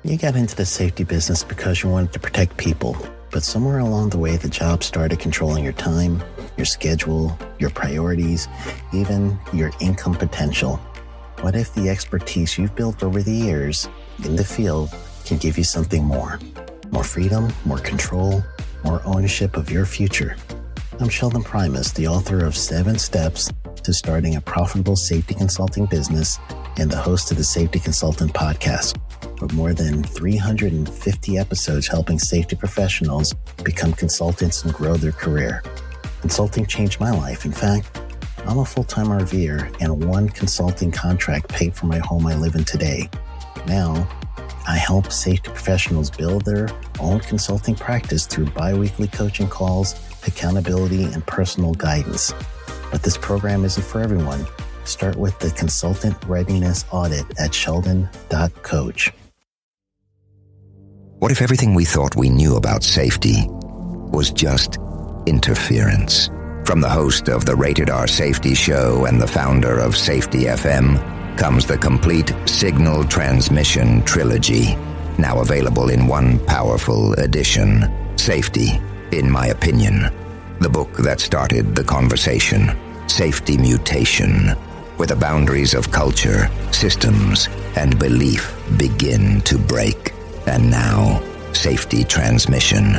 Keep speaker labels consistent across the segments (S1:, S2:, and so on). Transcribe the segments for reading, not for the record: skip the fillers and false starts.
S1: You got into the safety business because you wanted to protect people, but somewhere along the way, the job started controlling your time, your schedule, your priorities, even your income potential. What if the expertise you've built over the years in the field can give you something more? More freedom, more control, more ownership of your future. I'm Sheldon Primus, the author of 7 Steps to Starting a Profitable Safety Consulting Business and the host of the Safety Consultant Podcast, with more than 350 episodes helping safety professionals become consultants and grow their career. Consulting changed my life. In fact, I'm a full-time RVer, and one consulting contract paid for my home I live in today. Now, I help safety professionals build their own consulting practice through bi-weekly coaching calls, accountability, and personal guidance. But this program isn't for everyone. Start with the Consultant Readiness Audit at sheldon.coach.
S2: What if everything we thought we knew about safety was just interference? From the host of the Rated R Safety Show and the founder of Safety FM comes the complete Signal Transmission Trilogy, now available in one powerful edition. Safety, in my opinion, the book that started the conversation. Safety Mutation, where the boundaries of culture, systems, and belief begin to break. And now, Safety Transmission,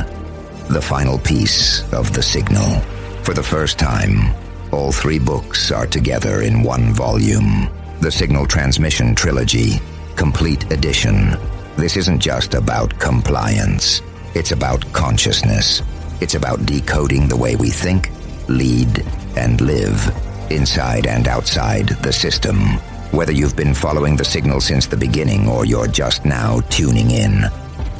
S2: the final piece of the signal. For the first time, all 3 books are together in one volume. The Signal Transmission Trilogy, Complete Edition. This isn't just about compliance. It's about consciousness. It's about decoding the way we think, lead, and live, inside and outside the system. Whether you've been following the signal since the beginning or you're just now tuning in,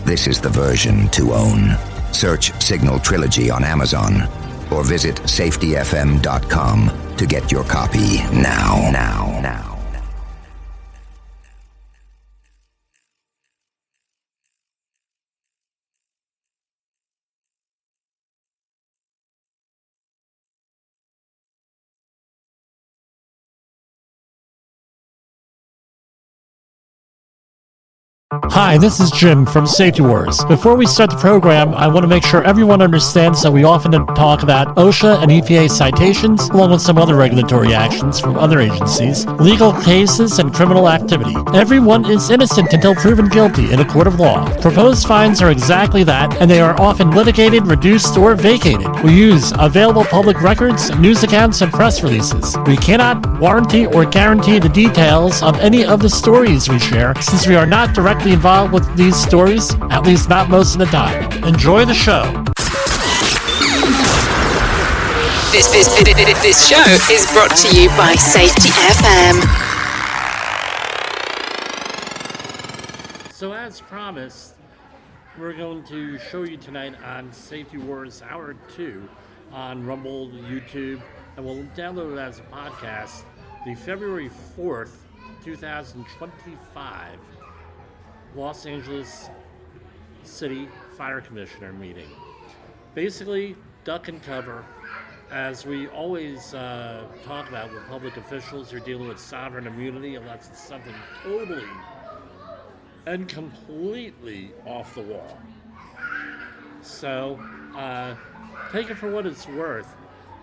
S2: this is the version to own. Search Signal Trilogy on Amazon or visit safetyfm.com to get your copy now.
S3: Hi, this is Jim from Safety Wars. Before we start the program, I want to make sure everyone understands that we often talk about OSHA and EPA citations, along with some other regulatory actions from other agencies, legal cases, and criminal activity. Everyone is innocent until proven guilty in a court of law. Proposed fines are exactly that, and they are often litigated, reduced, or vacated. We use available public records, news accounts, and press releases. We cannot warranty or guarantee the details of any of the stories we share, since we are not directly involved with these stories, at least not most of the time. Enjoy the show.
S4: This show is brought to you by Safety FM.
S3: So as promised, we're going to show you tonight on Safety Wars Hour 2 on Rumble, YouTube, and we'll download it as a podcast, the February 4th, 2025 Los Angeles City Fire Commissioner meeting. Basically, duck and cover, as we always talk about with public officials who are dealing with sovereign immunity, unless it's something totally and completely off the wall. So, take it for what it's worth.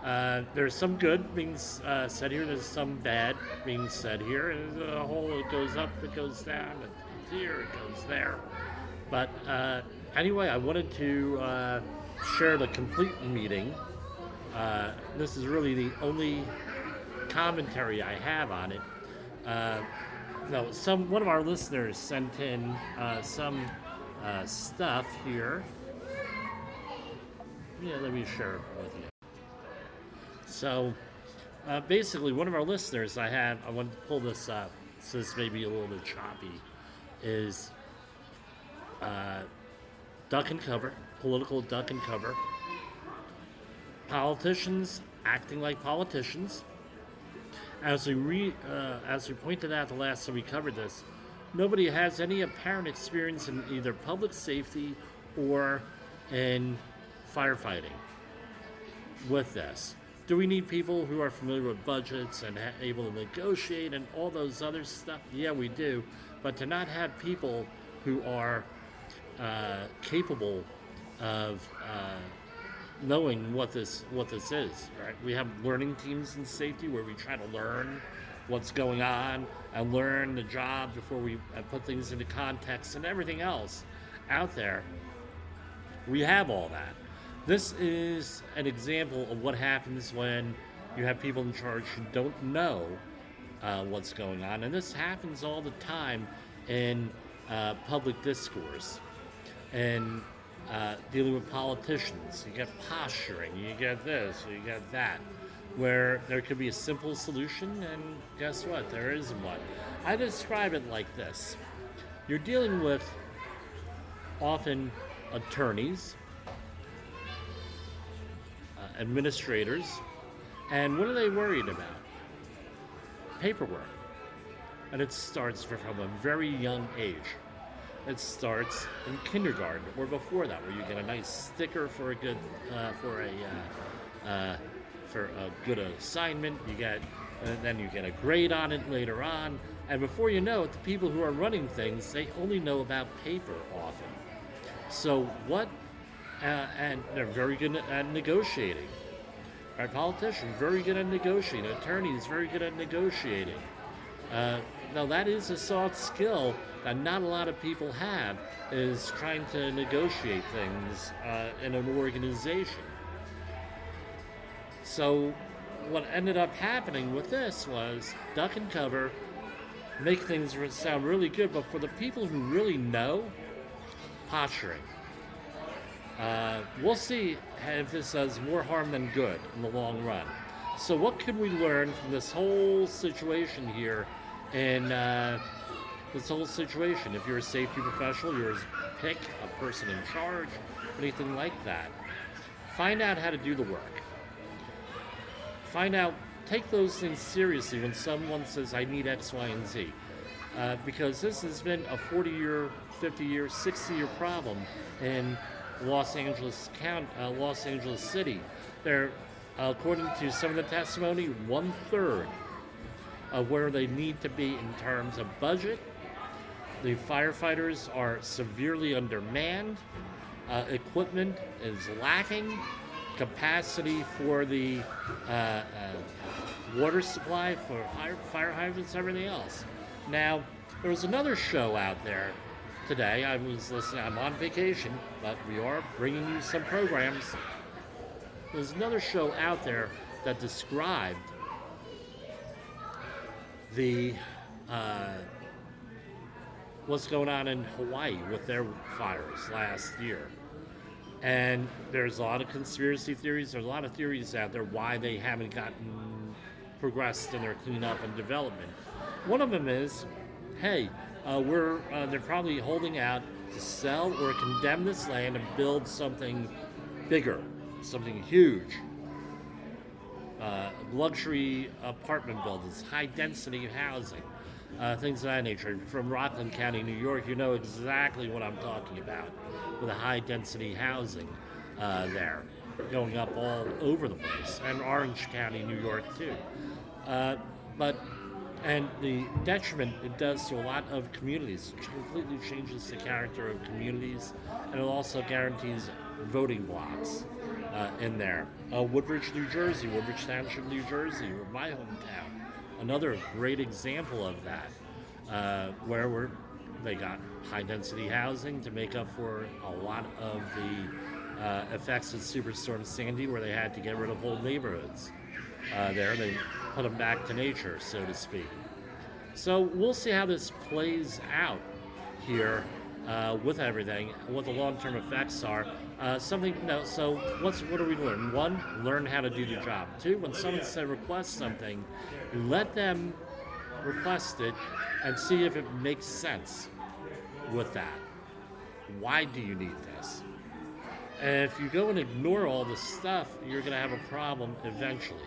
S3: There's some good being said here, there's some bad being said here, and a whole, it goes up, it goes down, and here it goes there. But anyway, I wanted to share the complete meeting. This is really the only commentary I have on it. One of our listeners sent in some stuff here. Yeah, let me share it with you. So basically, one of our listeners I want to pull this up, so this may be a little bit choppy, is duck and cover, political duck and cover. Politicians acting like politicians. As we pointed out the last time we covered this, nobody has any apparent experience in either public safety or in firefighting with this. Do we need people who are familiar with budgets and able to negotiate and all those other stuff? Yeah, we do. But to not have people who are capable of knowing what this is, right? We have learning teams in safety where we try to learn what's going on and learn the job before we put things into context and everything else out there. We have all that. This is an example of what happens when you have people in charge who don't know what's going on, and this happens all the time in public discourse and dealing with politicians. You get posturing, you get this, you get that, where there could be a simple solution, and guess what? There isn't one. I describe it like this. You're dealing with often attorneys, administrators, and what are they worried about? Paperwork. And it starts from a very young age. It starts in kindergarten or before that, where you get a nice sticker for a good good assignment. Then you get a grade on it later on, and before you know it, the people who are running things, they only know about paper often. So and they're very good at negotiating. Our politicians very good at negotiating. Attorneys very good at negotiating. Now that is a soft skill that not a lot of people have, is trying to negotiate things in an organization. So what ended up happening with this was duck and cover, make things sound really good, but for the people who really know, posturing. We'll see if this does more harm than good in the long run. So what could we learn from this whole situation here? And this whole situation, if you're a safety professional, you're pick a person in charge, anything like that. Find out how to do the work. Take those things seriously when someone says, I need X, Y, and Z. Because this has been a 40-year, 50-year, 60-year problem in Los Angeles City. They're, according to some of the testimony, 1/3 of where they need to be in terms of budget. The firefighters are severely undermanned. Equipment is lacking. Capacity for the water supply for fire hydrants, everything else. Now, there was another show out there today. I was listening. I'm on vacation, but we are bringing you some programs. There's another show out there that described the what's going on in Hawaii with their fires last year. And there's a lot of conspiracy theories. There's a lot of theories out there why they haven't gotten progressed in their cleanup and development. One of them is, hey, they're probably holding out to sell or condemn this land and build something bigger, something huge. Luxury apartment buildings, high density housing, things of that nature. From Rockland County, New York, you know exactly what I'm talking about with the high density housing there, going up all over the place, and Orange County, New York too. And the detriment it does to a lot of communities, it completely changes the character of communities, and it also guarantees voting blocks in there. Woodbridge, New Jersey, Woodbridge Township, New Jersey, or my hometown, another great example of that, where they got high-density housing to make up for a lot of the effects of Superstorm Sandy, where they had to get rid of whole neighborhoods. They put them back to nature, so to speak. So we'll see how this plays here with everything, what the long-term effects are. So what do we learn? One, learn how to do the job. Two, when someone requests something, let them request it and see if it makes sense with that. Why do you need this? And if you go and ignore all this stuff, you're going to have a problem eventually.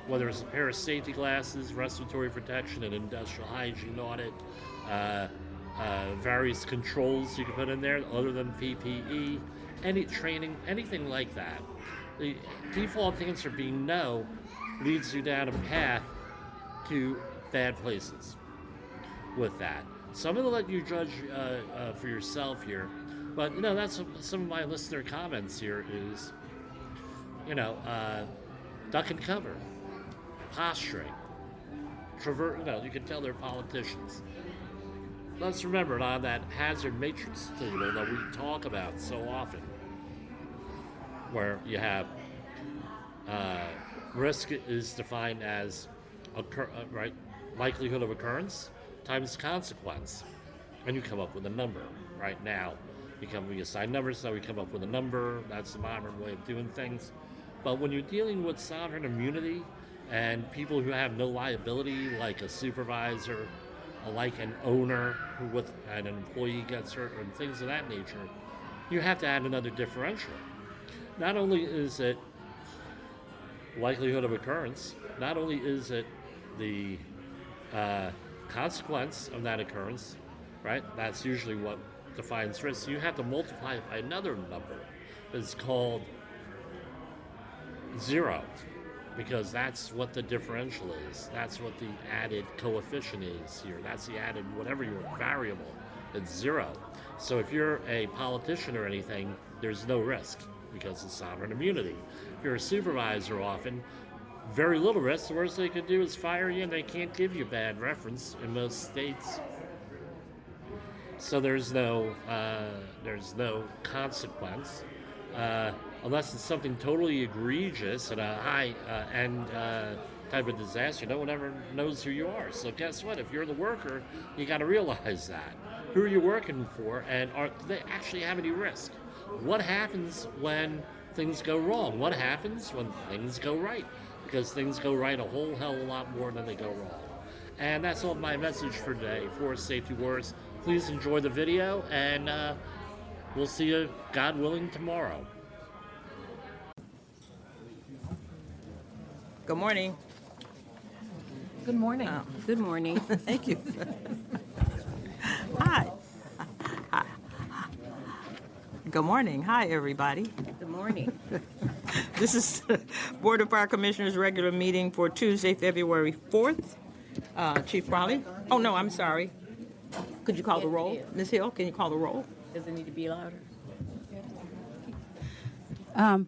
S3: Whether it's a pair of safety glasses, respiratory protection, an industrial hygiene audit, various controls you can put in there other than PPE, any training, anything like that. The default answer being no leads you down a path to bad places with that. So I'm going to let you judge for yourself here. But, that's some of my listener comments here is, duck and cover, posturing, you can tell they're politicians. Let's remember on that hazard matrix table that we talk about so often, where you have risk is defined as likelihood of occurrence times consequence, and you come up with a number. Right now, we assign numbers, so we come up with a number. That's the modern way of doing things. But when you're dealing with sovereign immunity and people who have no liability, like a supervisor, like an owner and an employee gets hurt, and things of that nature, you have to add another differential. Not only is it likelihood of occurrence, not only is it the consequence of that occurrence, right? That's usually what defines risk. You have to multiply it by another number. It's called zero, because that's what the differential is. That's what the added coefficient is here. That's the added whatever your variable. It's zero. So if you're a politician or anything, there's no risk because it's sovereign immunity. If you're a supervisor, often very little risk. The worst they could do is fire you, and they can't give you bad reference in most states. So there's no consequence. Unless it's something totally egregious and a high-end type of disaster, no one ever knows who you are. So guess what? If you're the worker, you got to realize that. Who are you working for, and do they actually have any risk? What happens when things go wrong? What happens when things go right? Because things go right a whole hell of a lot more than they go wrong. And that's all my message for today. For Safety Wars, please enjoy the video, and we'll see you, God willing, tomorrow.
S5: Good morning.
S6: Good morning.
S5: Good morning. Thank you. Hi. Hi. Good morning. Hi, everybody.
S6: Good morning.
S5: This is Board of Fire Commissioners' regular meeting for Tuesday, February 4th. Chief Crowley. Oh, no, I'm sorry. Could you call the roll? Ms. Hill, can you call the roll?
S6: Does it need to be louder?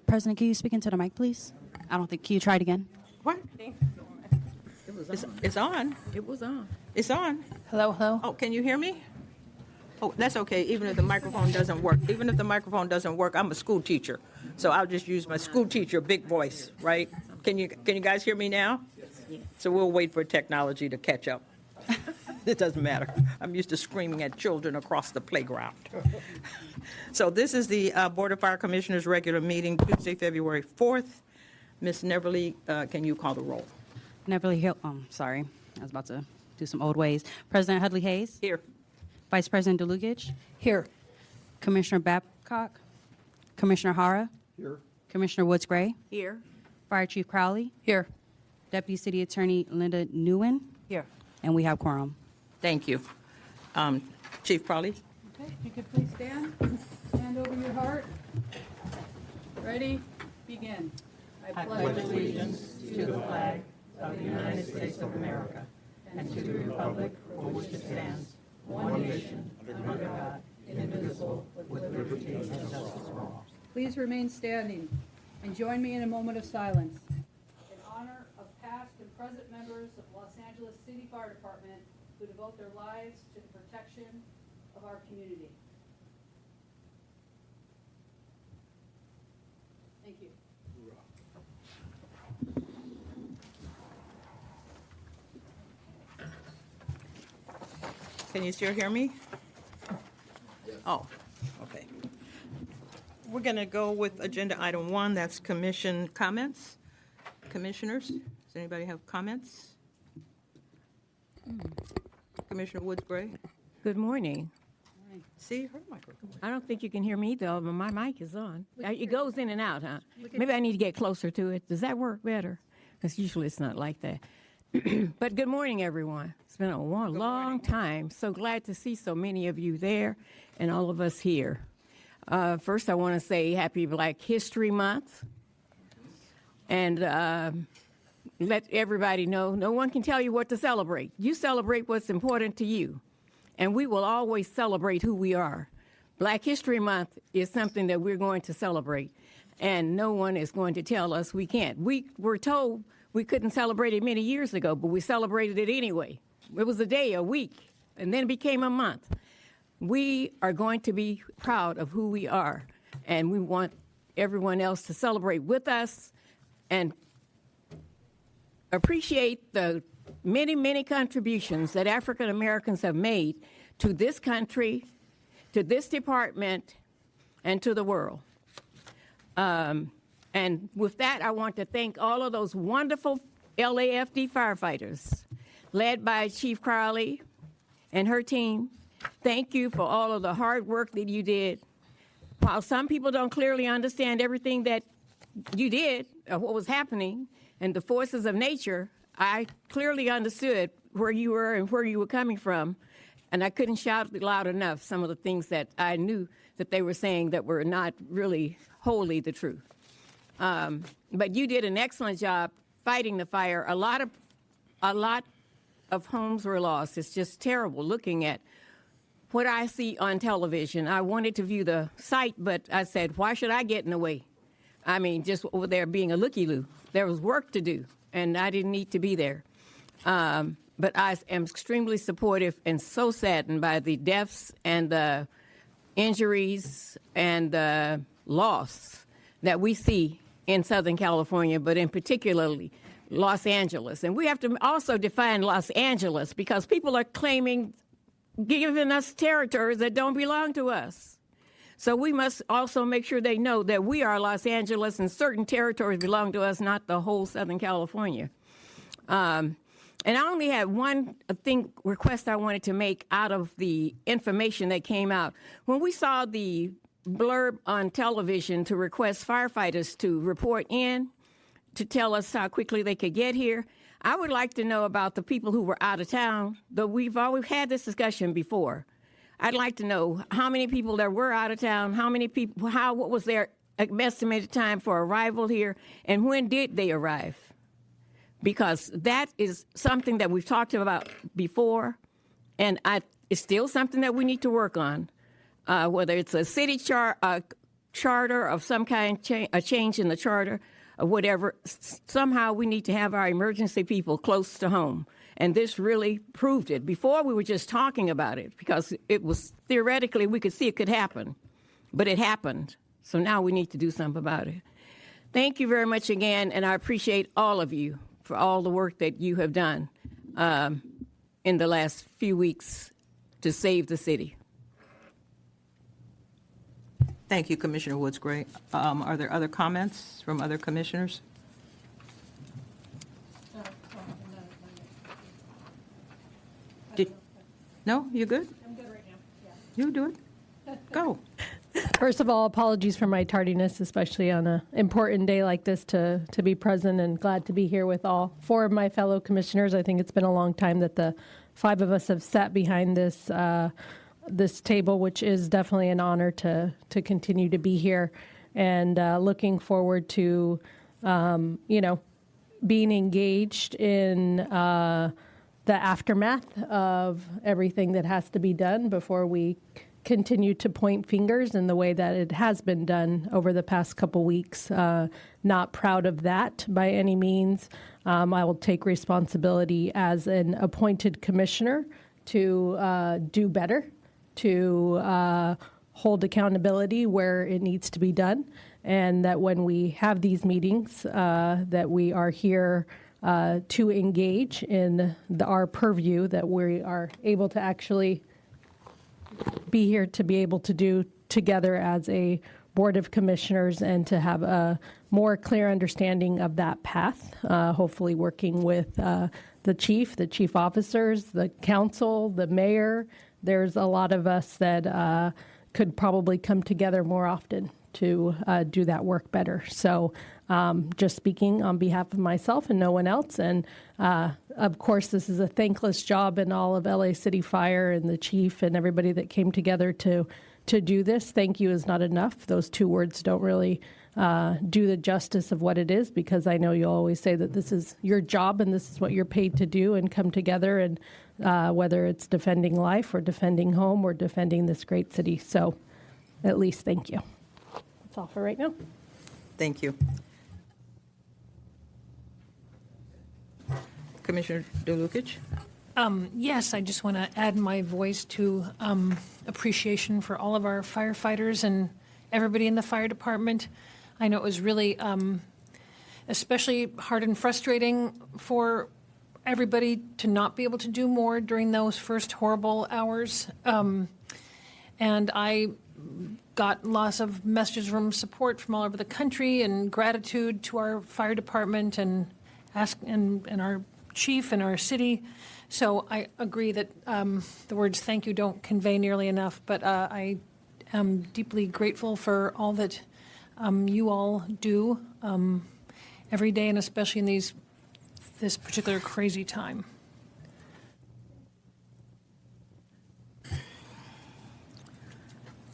S7: President, can you speak into the mic, please? I don't think. Can you try it again?
S5: What?
S6: It was on.
S5: It's on.
S6: It was on.
S5: It's on.
S7: Hello, hello.
S5: Oh, can you hear me? Oh, that's okay, even if the microphone doesn't work. Even if the microphone doesn't work, I'm a school teacher, so I'll just use my school teacher big voice, right? Can you guys hear me now?
S6: Yes.
S5: So we'll wait for technology to catch up. It doesn't matter. I'm used to screaming at children across the playground. So this is the Board of Fire Commissioners' regular meeting, Tuesday, February 4th. Ms. Neverly, can you call the roll?
S7: Neverly Hill. Sorry. I was about to do some old ways. President Hudley Hayes.
S5: Here.
S7: Vice President DeLugich.
S6: Here.
S7: Commissioner Babcock. Commissioner Hara.
S8: Here.
S7: Commissioner Woods Gray.
S6: Here.
S7: Fire Chief Crowley.
S6: Here.
S7: Deputy City Attorney Linda Nguyen.
S6: Here.
S7: And we have quorum.
S5: Thank you. Chief Crowley?
S9: Okay, if you could please stand. Hand over your heart. Ready? Begin. I pledge allegiance
S5: to the flag of the United States of America and to the republic for which it stands, one nation, under God, indivisible, with liberty and justice for all.
S9: Please remain standing and join me in a moment of silence in honor of past and present members of Los Angeles City Fire Department who devote their lives to the protection of our community. Thank you.
S5: Can you still hear me? Oh, okay. We're going to go with agenda item 1, that's commission comments. Commissioners, does anybody have comments? Commissioner Woods Gray?
S6: Good morning.
S5: See, her microphone.
S6: I don't think you can hear me, though, but my mic is on. It goes in and out, huh? Maybe I need to get closer to it. Does that work better? Because usually it's not like that. But good morning, everyone. It's been a long time. So glad to see so many of you there and all of us here. First, I want to say Happy Black History Month. And let everybody know, no one can tell you what to celebrate. You celebrate what's important to you. and we will always celebrate who we are. Black History Month is something that we're going to celebrate, and no one is going to tell us we can't. We were told we couldn't celebrate it many years ago, but we celebrated it anyway. It was a day, a week, and then it became a month. We are going to be proud of who we are, and we want everyone else to celebrate with us and appreciate the many, many contributions that African Americans have made to this country, to this department, and to the world. And with that, I want to thank all of those wonderful LAFD firefighters, led by Chief Crowley and her team. Thank you for all of the hard work that you did. While some people don't clearly understand everything that you did, or what was happening, and the forces of nature, I clearly understood where you were and where you were coming from. And I couldn't shout loud enough some of the things that I knew that they were saying that were not really wholly the truth. But you did an excellent job fighting the fire. A lot of homes were lost. It's just terrible looking at what I see on television. I wanted to view the site, but I said, why should I get in the way? I mean, just over there being a looky-loo. There was work to do, and I didn't need to be there. But I am extremely supportive and so saddened by the deaths and the injuries and the loss that we see in Southern California, but in particularly Los Angeles. And we have to also define Los Angeles because people are claiming, giving us territories that don't belong to us. So we must also make sure they know that we are Los Angeles and certain territories belong to us, not the whole Southern California. And I only had one request I wanted to make out of the information that came out. When we saw the blurb on television to request firefighters to report in, to tell us how quickly they could get here, I would like to know about the people who were out of town, though we've always had this discussion before. I'd like to know how many people there were out of town, how many people, what was their estimated time for arrival here, and when did they arrive? Because that is something that we've talked about before, and it's still something that we need to work on, whether it's a city charter of some kind, a change in the charter, or whatever. Somehow we need to have our emergency people close to home, and this really proved it. Before we were just talking about it because it was theoretically we could see it could happen, but it happened. So now we need to do something about it. Thank you very much again, and I appreciate all of you for all the work that you have done in the last few weeks to save the city.
S5: Thank you, Commissioner Woods Gray. Are there other comments from other commissioners? No, you good?
S9: I'm good right now, yeah.
S5: You do it. Go.
S8: First of all, apologies for my tardiness, especially on an important day like this to be present, and glad to be here with all four of my fellow commissioners. I think it's been a long time that the five of us have sat behind this this table, which is definitely an honor to continue to be here, and looking forward to being engaged in the aftermath of everything that has to be done before we continue to point fingers in the way that it has been done over the past couple weeks. Not proud of that by any means. I will take responsibility as an appointed commissioner to do better, to hold accountability where it needs to be done, and that when we have these meetings, that we are here to engage in our purview, that we are able to actually be here to be able to do together as a board of commissioners and to have a more clear understanding of that path, hopefully working with the chief officers, the council, the mayor. There's a lot of us that could probably come together more often to do that work better. So just speaking on behalf of myself and no one else. And of course, this is a thankless job in all of LA City Fire and the chief and everybody that came together to do this. Thank you is not enough. Those two words don't really do the justice of what it is, because I know you'll always say that this is your job and this is what you're paid to do, and come together and whether it's defending life or defending home or defending this great city. So at least thank you. That's all for right now.
S5: Thank you. Commissioner DeLucich?
S10: Yes, I just want to add my voice to appreciation for all of our firefighters and everybody in the fire department. I know it was really especially hard and frustrating for everybody to not be able to do more during those first horrible hours. And I got lots of messages from support from all over the country and gratitude to our fire department and our chief and our city. So I agree that the words thank you don't convey nearly enough, but I am deeply grateful for all that you all do every day, and especially in this particular crazy time.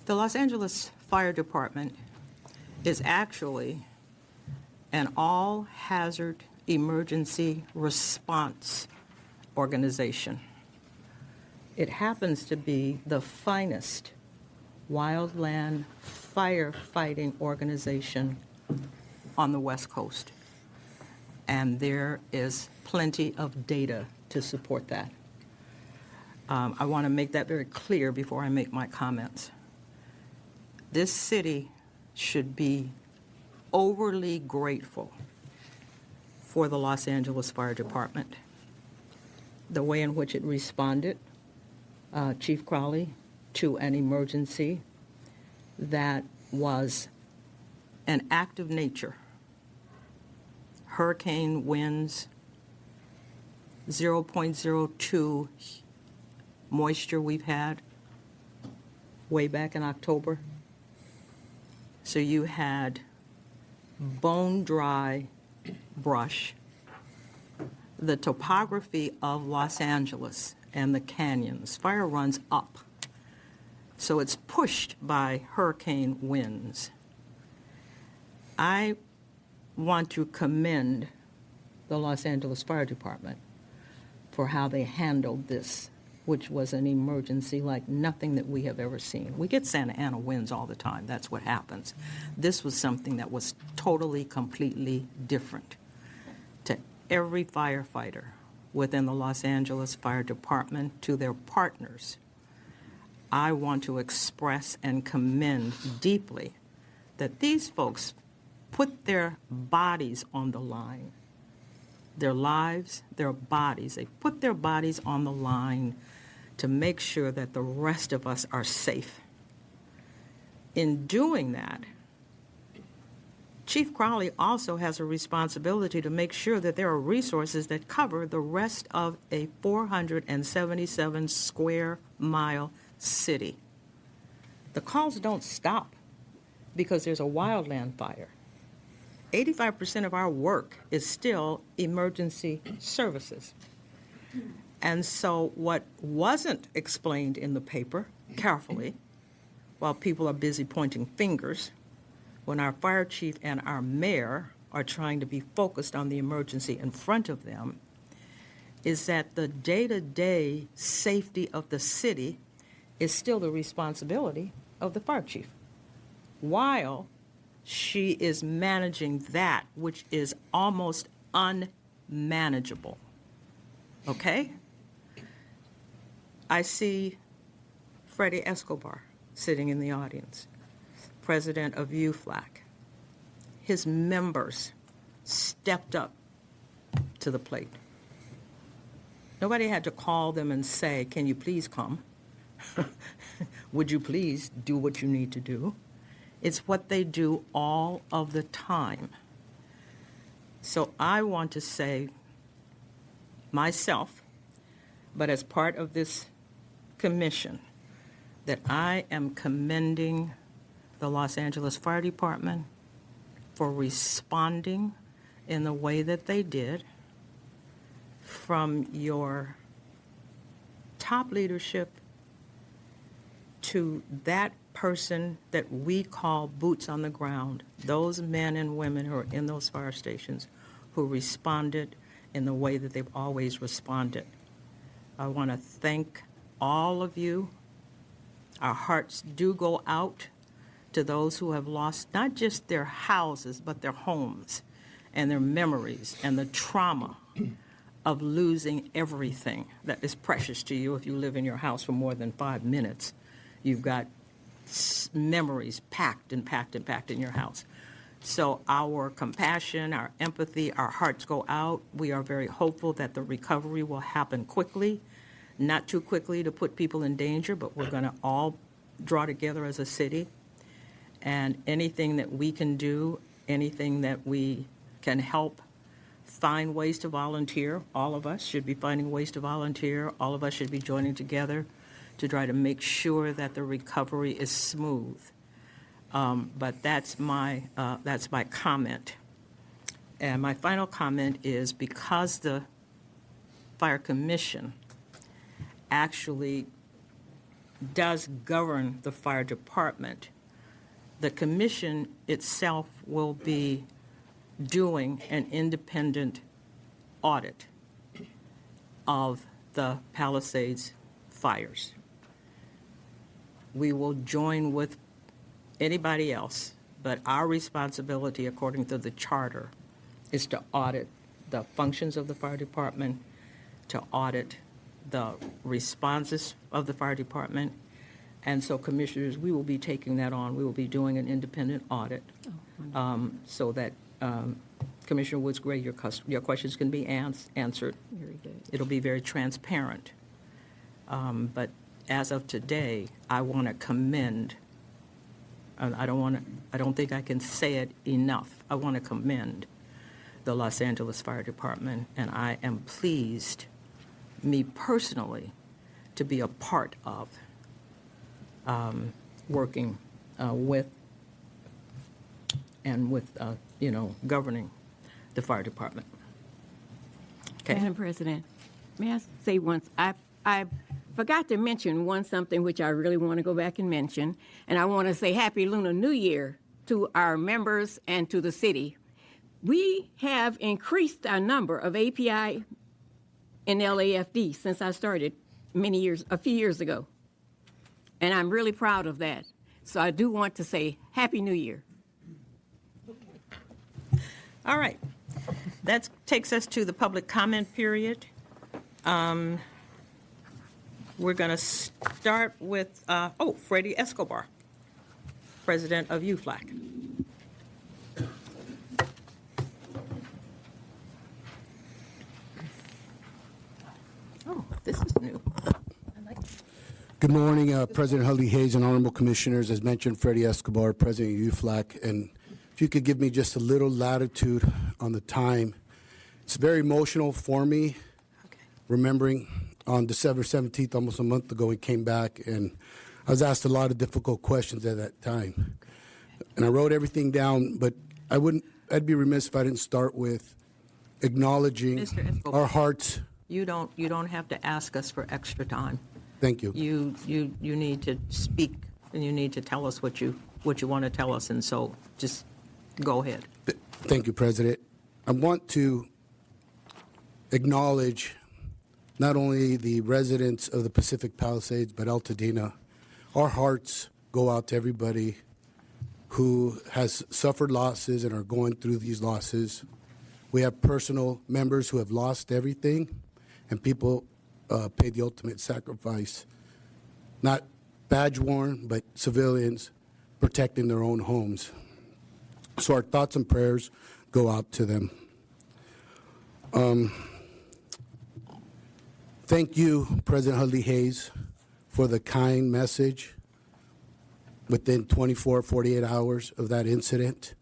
S5: The Los Angeles Fire Department is actually an all-hazard emergency response organization. It happens to be the finest wildland firefighting organization on the West Coast. And there is plenty of data to support that. I want to make that very clear before I make my comments. This city should be overly grateful for the Los Angeles Fire Department. The way in which it responded, Chief Crowley, to an emergency that was an act of nature. Hurricane winds, 0.02 moisture we've had way back in October. So you had bone-dry brush. The topography of Los Angeles and the canyons, fire runs up. So it's pushed by hurricane winds. I want to commend the Los Angeles Fire Department for how they handled this, which was an emergency like nothing that we have ever seen. We get Santa Ana winds all the time. That's what happens. This was something that was totally, completely different. To every firefighter within the Los Angeles Fire Department, to their partners, I want to express and commend deeply that these folks put their bodies on the line, their lives, their bodies. They put their bodies on the line to make sure that the rest of us are safe. In doing that, Chief Crowley also has a responsibility to make sure that there are resources that cover the rest of a 477 square mile city. The calls don't stop because there's a wildland fire. 85% of our work is still emergency services. And so what wasn't explained in the paper carefully, while people are busy pointing fingers, when our fire chief and our mayor are trying to be focused on the emergency in front of them, is that the day-to-day safety of the city is still the responsibility of the fire chief, while she is managing that which is almost unmanageable. Okay? I see Freddie Escobar sitting in the audience, president of UFLAC. His members stepped up to the plate. Nobody had to call them and say, can you please come? Would you please do what you need to do? It's what they do all of the time. So I want to say myself, but as part of this commission, that I am commending the Los Angeles Fire Department for responding in the way that they did, from your top leadership to that person that we call boots on the ground, those men and women who are in those fire stations who responded in the way that they've always responded. I want to thank all of you. Our hearts do go out to those who have lost not just their houses, but their homes and their memories and the trauma of losing everything that is precious to you. If you live in your house for more than 5 minutes, you've got memories packed and packed and packed in your house. So our compassion, our empathy, our hearts go out. We are very hopeful that the recovery will happen quickly, not too quickly to put people in danger, but we're going to all draw together as a city. And anything that we can do, anything that we can help, find ways to volunteer. All of us should be finding ways to volunteer. All of us should be joining together to try to make sure that the recovery is smooth. But that's my comment. And my final comment is, because the Fire Commission actually does govern the fire department, the commission itself will be doing an independent audit of the Palisades fires. We will join with anybody else, but our responsibility, according to the charter, is to audit the functions of the fire department, to audit the responses of the fire department. And so, commissioners, we will be taking that on. We will be doing an independent audit so that Commissioner Woods Gray, your questions can be answered.
S6: Very good.
S5: It'll be very transparent. But as of today, I want to commend. I don't think I can say it enough. I want to commend the Los Angeles Fire Department, and I am pleased, me personally, to be a part of working with governing the fire department. Okay.
S6: Madam President, may I say once, I forgot to mention something which I really want to go back and mention, and I want to say Happy Lunar New Year to our members and to the city. We have increased our number of API in LAFD since I started a few years ago, and I'm really proud of that. So I do want to say Happy New Year.
S5: All right. That takes us to the public comment period. We're going to start with, Freddie Escobar, president of UFLAC. Oh, this is new.
S11: Good morning, President Huntley Hayes and honorable commissioners. As mentioned, Freddie Escobar, president of UFLAC. And if you could give me just a little latitude on the time. It's very emotional for me, remembering on December 17th, almost a month ago, he came back, and I was asked a lot of difficult questions at that time. And I wrote everything down, but I'd be remiss if I didn't start with acknowledging our hearts.
S5: You don't have to ask us for extra time.
S11: Thank you.
S5: You need to speak, and you need to tell us what you want to tell us, and so just go ahead.
S11: Thank you, President. I want to acknowledge not only the residents of the Pacific Palisades, but Altadena. Our hearts go out to everybody who has suffered losses and are going through these losses. We have personal members who have lost everything, and people pay the ultimate sacrifice. Not badge worn, but civilians protecting their own homes. So our thoughts and prayers go out to them. Thank you, President Huntley Hayes, for the kind message within 24, 48 hours of that incident.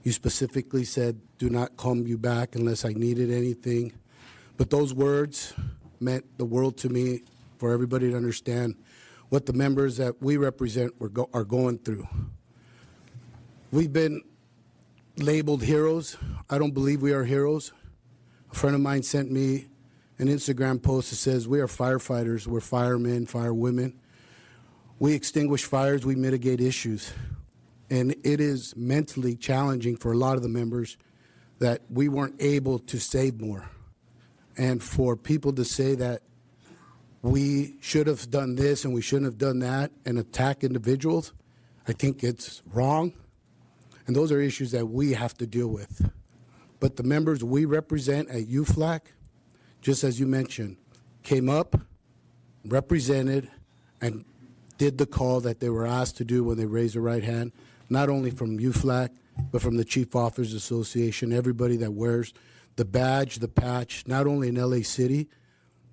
S11: You specifically said, do not call me back unless I needed anything. But those words meant the world to me, for everybody to understand what the members that we represent are going through. We've been labeled heroes. I don't believe we are heroes. A friend of mine sent me an Instagram post that says, we are firefighters, we're firemen, firewomen. We extinguish fires, we mitigate issues. And it is mentally challenging for a lot of the members that we weren't able to save more. And for people to say that we should have done this and we shouldn't have done that and attack individuals, I think it's wrong. And those are issues that we have to deal with. But the members we represent at UFLAC, just as you mentioned, came up, represented, and did the call that they were asked to do when they raised their right hand, not only from UFLAC, but from the Chief Officers Association, everybody that wears the badge, the patch, not only in LA City,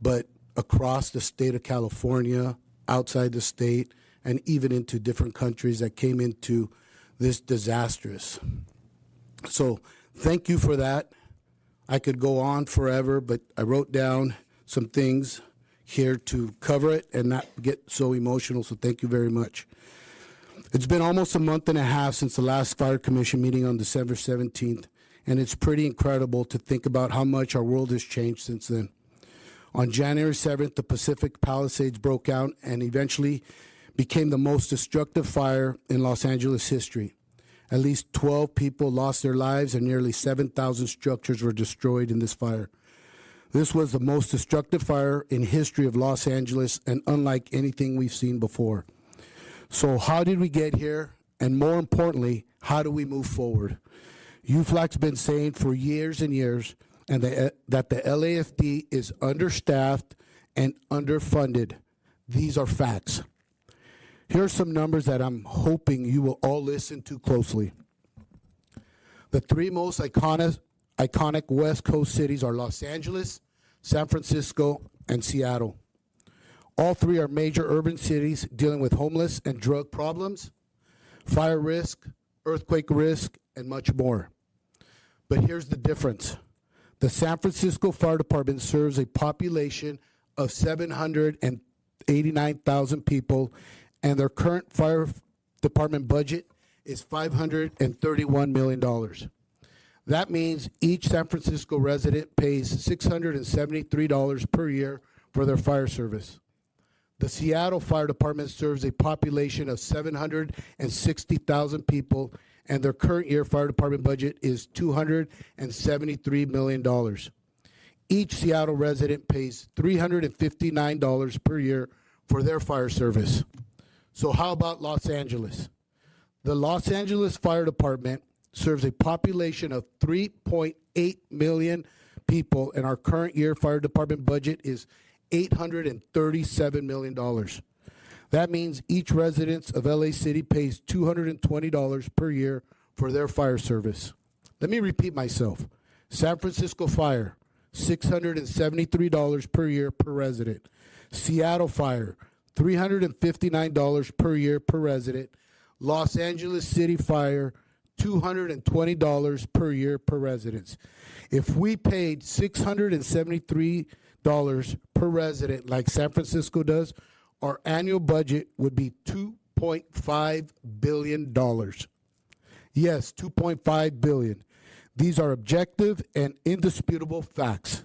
S11: but across the state of California, outside the state, and even into different countries that came into this disastrous. So thank you for that. I could go on forever, but I wrote down some things here to cover it and not get so emotional, so thank you very much. It's been almost a month and a half since the last Fire Commission meeting on December 17th, and it's pretty incredible to think about how much our world has changed since then. On January 7th, the Pacific Palisades broke out and eventually became the most destructive fire in Los Angeles history. At least 12 people lost their lives and nearly 7,000 structures were destroyed in this fire. This was the most destructive fire in history of Los Angeles and unlike anything we've seen before. So how did we get here? And more importantly, how do we move forward? UFLAC's been saying for years and years that the LAFD is understaffed and underfunded. These are facts. Here are some numbers that I'm hoping you will all listen to closely. The three most iconic West Coast cities are Los Angeles, San Francisco, and Seattle. All three are major urban cities dealing with homeless and drug problems, fire risk, earthquake risk, and much more. But here's the difference. The San Francisco Fire Department serves a population of 789,000 people, and their current fire department budget is $531 million. That means each San Francisco resident pays $673 per year for their fire service. The Seattle Fire Department serves a population of 760,000 people, and their current year fire department budget is $273 million. Each Seattle resident pays $359 per year for their fire service. So how about Los Angeles? The Los Angeles Fire Department serves a population of 3.8 million people, and our current year fire department budget is $837 million. That means each resident of LA City pays $220 per year for their fire service. Let me repeat myself. San Francisco Fire, $673 per year per resident. Seattle Fire, $359 per year per resident. Los Angeles City Fire, $220 per year per resident. If we paid $673 per resident like San Francisco does, our annual budget would be $2.5 billion. Yes, $2.5 billion. These are objective and indisputable facts.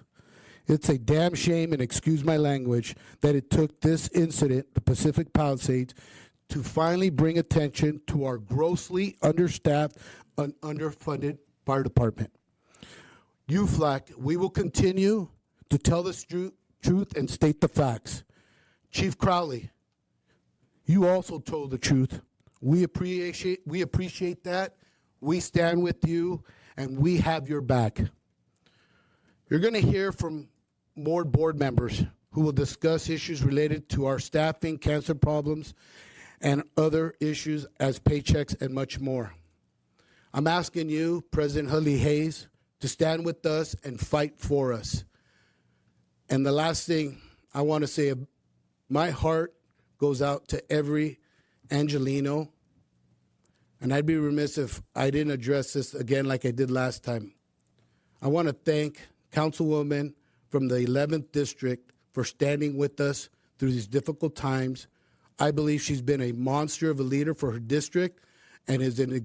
S11: It's a damn shame, and excuse my language, that it took this incident, the Pacific Palisades, to finally bring attention to our grossly understaffed and underfunded fire department. UFLAC, we will continue to tell the truth and state the facts. Chief Crowley, you also told the truth. We appreciate that. We stand with you, and we have your back. You're going to hear from more board members who will discuss issues related to our staffing, cancer problems, and other issues as paychecks and much more. I'm asking you, President Hurley Hayes, to stand with us and fight for us. And the last thing I want to say, my heart goes out to every Angelino, and I'd be remiss if I didn't address this again like I did last time. I want to thank Councilwoman from the 11th District for standing with us through these difficult times. I believe she's been a monster of a leader for her district and is an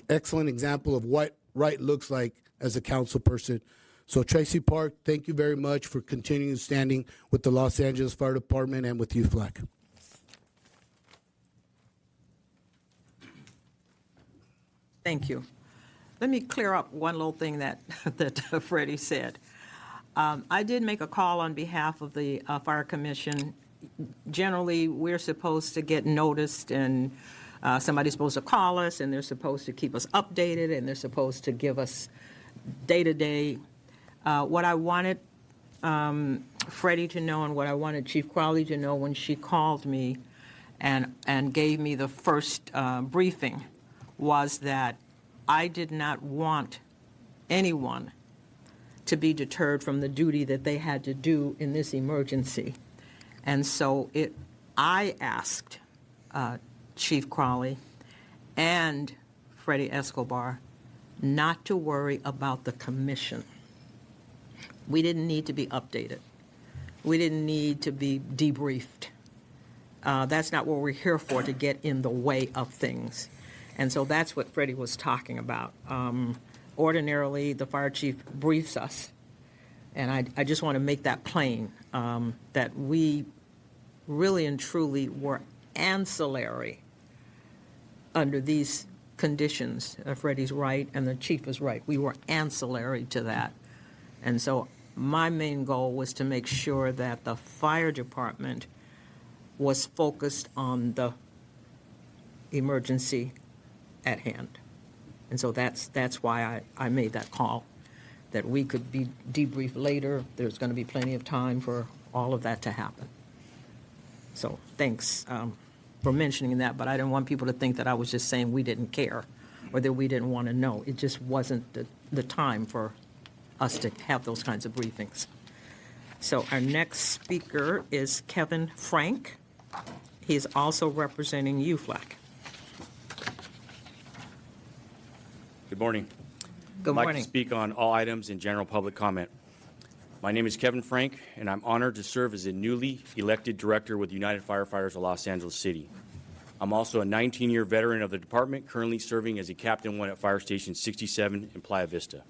S11: excellent example of what right looks like as a council person. So Tracy Park, thank you very much for continuing standing with the Los Angeles Fire Department and with UFLAC.
S5: Thank you. Let me clear up one little thing that Freddie said. I did make a call on behalf of the Fire Commission. Generally, we're supposed to get noticed, and somebody's supposed to call us, and they're supposed to keep us updated, and they're supposed to give us day-to-day. What I wanted Freddie to know and what I wanted Chief Crowley to know when she called me and gave me the first briefing was that I did not want anyone to be deterred from the duty that they had to do in this emergency. And so I asked Chief Crowley and Freddie Escobar not to worry about the commission. We didn't need to be updated. We didn't need to be debriefed. That's not what we're here for, to get in the way of things. And so that's what Freddie was talking about. Ordinarily, the fire chief briefs us, and I just want to make that plain, that we really and truly were ancillary under these conditions. Freddie's right, and the chief is right. We were ancillary to that. And so my main goal was to make sure that the fire department was focused on the emergency at hand. And so that's why I made that call, that we could be debriefed later. There's going to be plenty of time for all of that to happen. So thanks for mentioning that, but I didn't want people to think that I was just saying we didn't care or that we didn't want to know. It just wasn't the time for us to have those kinds of briefings. So our next speaker is Kevin Frank. He's also representing UFLAC.
S12: Good morning.
S5: Good
S12: I'd like
S5: morning.
S12: to speak on all items in general public comment. My name is Kevin Frank, and I'm honored to serve as a newly elected director with United Firefighters of Los Angeles City. I'm also a 19-year veteran of the department, currently serving as a Captain 1 at Fire Station 67 in Playa Vista.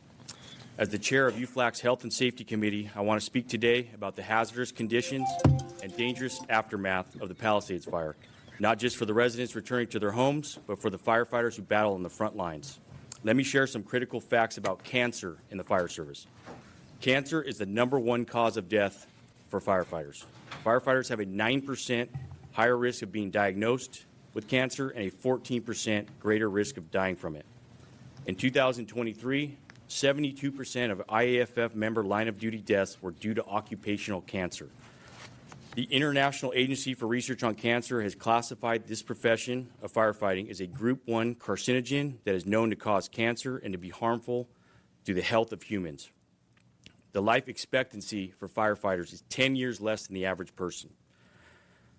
S12: As the chair of UFLAC's Health and Safety Committee, I want to speak today about the hazardous conditions and dangerous aftermath of the Palisades fire, not just for the residents returning to their homes, but for the firefighters who battle on the front lines. Let me share some critical facts about cancer in the fire service. Cancer is the #1 cause of death for firefighters. Firefighters have a 9% higher risk of being diagnosed with cancer and a 14% greater risk of dying from it. In 2023, 72% of IAFF member line-of-duty deaths were due to occupational cancer. The International Agency for Research on Cancer has classified this profession of firefighting as a Group 1 carcinogen that is known to cause cancer and to be harmful to the health of humans. The life expectancy for firefighters is 10 years less than the average person.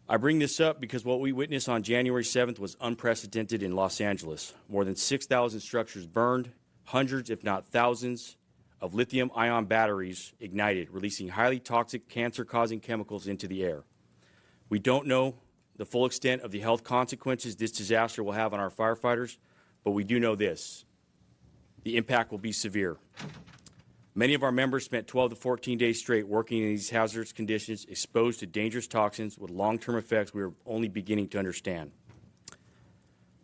S12: I bring this up because what we witnessed on January 7th was unprecedented in Los Angeles. More than 6,000 structures burned, hundreds, if not thousands, of lithium-ion batteries ignited, releasing highly toxic, cancer-causing chemicals into the air. We don't know the full extent of the health consequences this disaster will have on our firefighters, but we do know this: the impact will be severe. Many of our members spent 12 to 14 days straight working in these hazardous conditions, exposed to dangerous toxins with long-term effects we are only beginning to understand.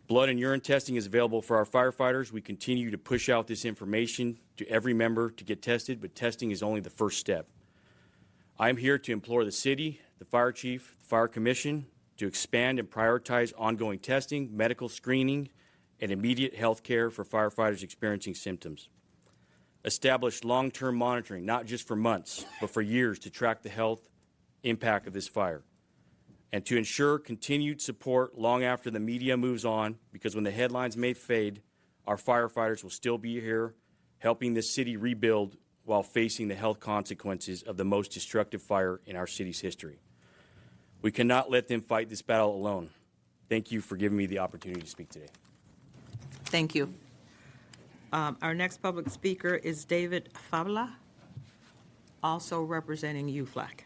S12: Blood and urine testing is available for our firefighters. We continue to push out this information to every member to get tested, but testing is only the first step. I am here to implore the city, the fire chief, the fire commission to expand and prioritize ongoing testing, medical screening, and immediate health care for firefighters experiencing symptoms. Establish long-term monitoring, not just for months, but for years, to track the health impact of this fire. And to ensure continued support long after the media moves on, because when the headlines may fade, our firefighters will still be here helping this city rebuild while facing the health consequences of the most destructive fire in our city's history. We cannot let them fight this battle alone. Thank you for giving me the opportunity to speak today.
S5: Thank you. Our next public speaker is David Fabla, also representing UFLAC.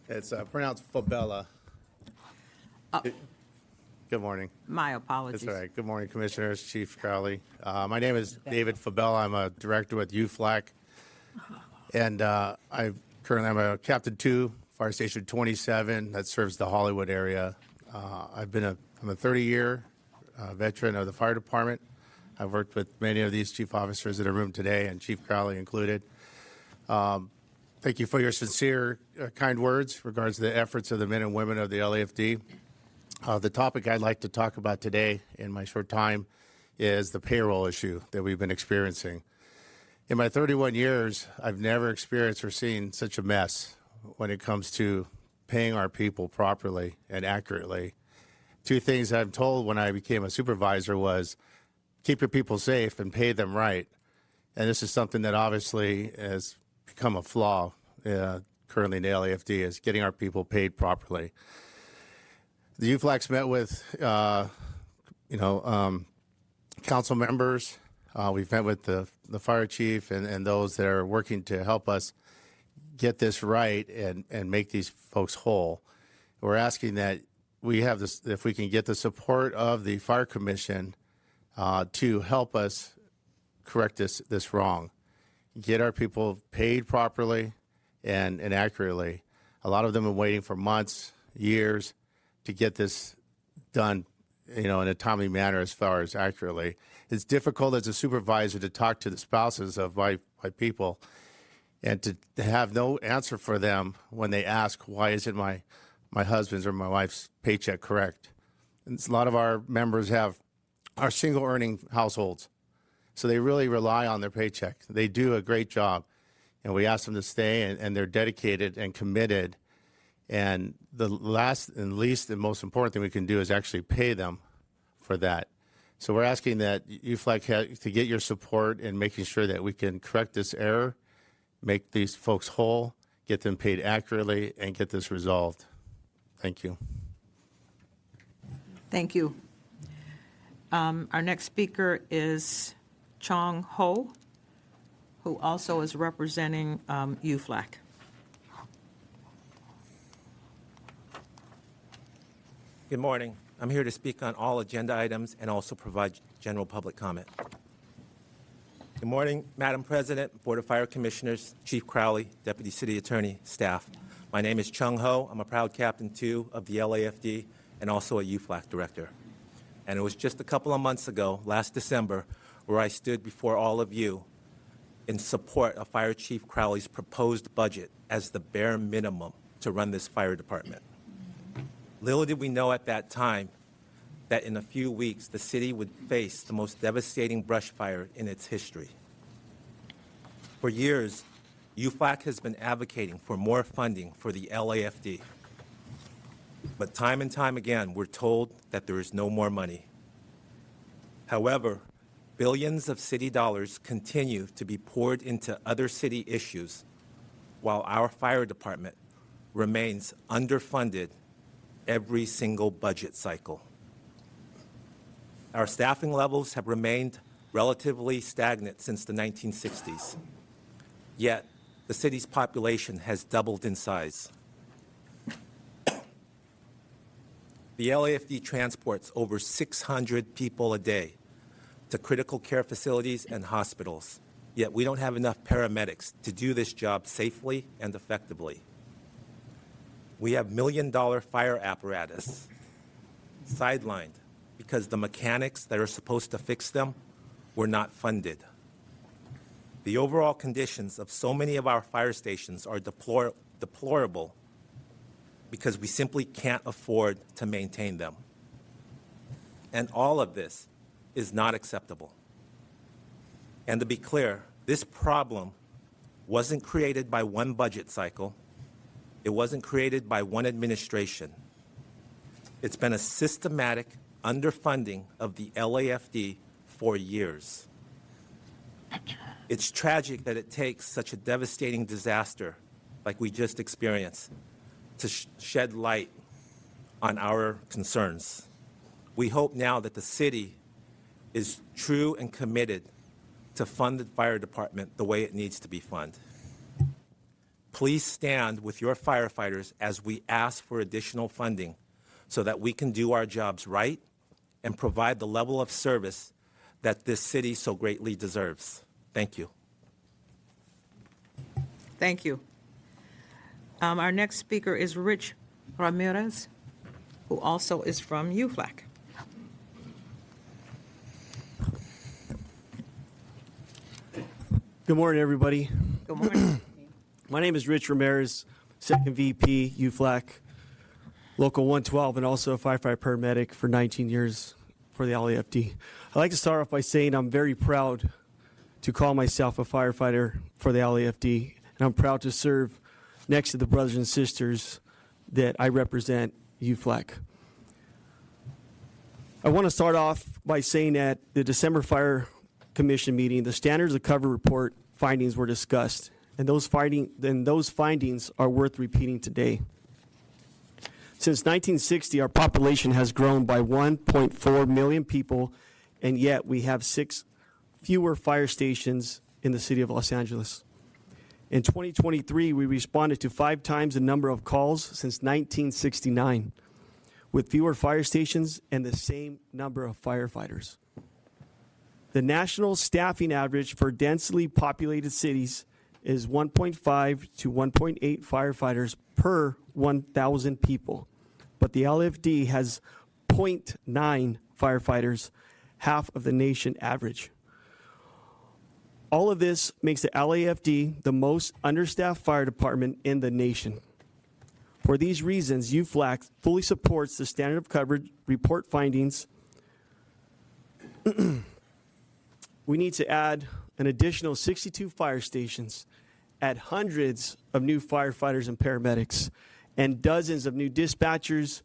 S13: It's pronounced Fabella. Good morning.
S5: My apologies.
S13: That's all right. Good morning, Commissioners, Chief Crowley. My name is David Fabella. I'm a director with UFLAC, and I'm a Captain 2, Fire Station 27, that serves the Hollywood area. I'm a 30-year veteran of the fire department. I've worked with many of these chief officers in the room today, and Chief Crowley included. Thank you for your sincere, kind words regards to the efforts of the men and women of the LAFD. The topic I'd like to talk about today in my short time is the payroll issue that we've been experiencing. In my 31 years, I've never experienced or seen such a mess when it comes to paying our people properly and accurately. Two things I'm told when I became a supervisor was keep your people safe and pay them right. And this is something that obviously has become a flaw currently in the LAFD, is getting our people paid properly. The UFLAX met with, council members. We've met with the fire chief and those that are working to help us get this right and make these folks whole. We're asking that we have this, if we can get the support of the fire commission to help us correct this wrong, get our people paid properly and accurately. A lot of them have been waiting for months, years to get this done, in a timely manner as far as accurately. It's difficult as a supervisor to talk to the spouses of my people and to have no answer for them when they ask, why isn't my husband's or my wife's paycheck correct? And a lot of our members are single earning households, so they really rely on their paycheck. They do a great job, and we ask them to stay, and they're dedicated and committed. And the last and least and most important thing we can do is actually pay them for that. So we're asking that UFLAC to get your support in making sure that we can correct this error, make these folks whole, get them paid accurately, and get this resolved. Thank you.
S5: Thank you. Our next speaker is Chong Ho, who also is representing UFLAC.
S14: Good morning. I'm here to speak on all agenda items and also provide general public comment. Good morning, Madam President, Board of Fire Commissioners, Chief Crowley, Deputy City Attorney, staff. My name is Chung Ho. I'm a proud Captain 2 of the LAFD and also a UFLAC Director. And it was just a couple of months ago, last December, where I stood before all of you in support of Fire Chief Crowley's proposed budget as the bare minimum to run this fire department. Little did we know at that time that in a few weeks the city would face the most devastating brush fire in its history. For years, UFLAC has been advocating for more funding for the LAFD. But time and time again, we're told that there is no more money. However, billions of city dollars continue to be poured into other city issues while our fire department remains underfunded every single budget cycle. Our staffing levels have remained relatively stagnant since the 1960s. Yet, the city's population has doubled in size. The LAFD transports over 600 people a day to critical care facilities and hospitals, yet we don't have enough paramedics to do this job safely and effectively. We have million-dollar fire apparatus sidelined because the mechanics that are supposed to fix them were not funded. The overall conditions of so many of our fire stations are deplorable because we simply can't afford to maintain them. And all of this is not acceptable. And to be clear, this problem wasn't created by one budget cycle. It wasn't created by one administration. It's been a systematic underfunding of the LAFD for years. It's tragic that it takes such a devastating disaster like we just experienced to shed light on our concerns. We hope now that the city is true and committed to fund the fire department the way it needs to be funded. Please stand with your firefighters as we ask for additional funding so that we can do our jobs right and provide the level of service that this city so greatly deserves. Thank you.
S5: Thank you. Our next speaker is Rich Ramirez, who also is from UFLAC.
S15: Good morning, everybody.
S5: Good morning.
S15: My name is Rich Ramirez, second VP, UFLAC, Local 112, and also a firefighter paramedic for 19 years for the LAFD. I'd like to start off by saying I'm very proud to call myself a firefighter for the LAFD, and I'm proud to serve next to the brothers and sisters that I represent, UFLAC. I want to start off by saying that the December Fire Commission meeting, the standards of cover report findings were discussed, and those findings are worth repeating today. Since 1960, our population has grown by 1.4 million people, and yet we have 6 fewer fire stations in the city of Los Angeles. In 2023, we responded to 5 times the number of calls since 1969, with fewer fire stations and the same number of firefighters. The national staffing average for densely populated cities is 1.5 to 1.8 firefighters per 1,000 people, but the LFD has 0.9 firefighters, half of the nation average. All of this makes the LAFD the most understaffed fire department in the nation. For these reasons, UFLAC fully supports the standard of coverage report findings. We need to add an additional 62 fire stations, add hundreds of new firefighters and paramedics, and dozens of new dispatchers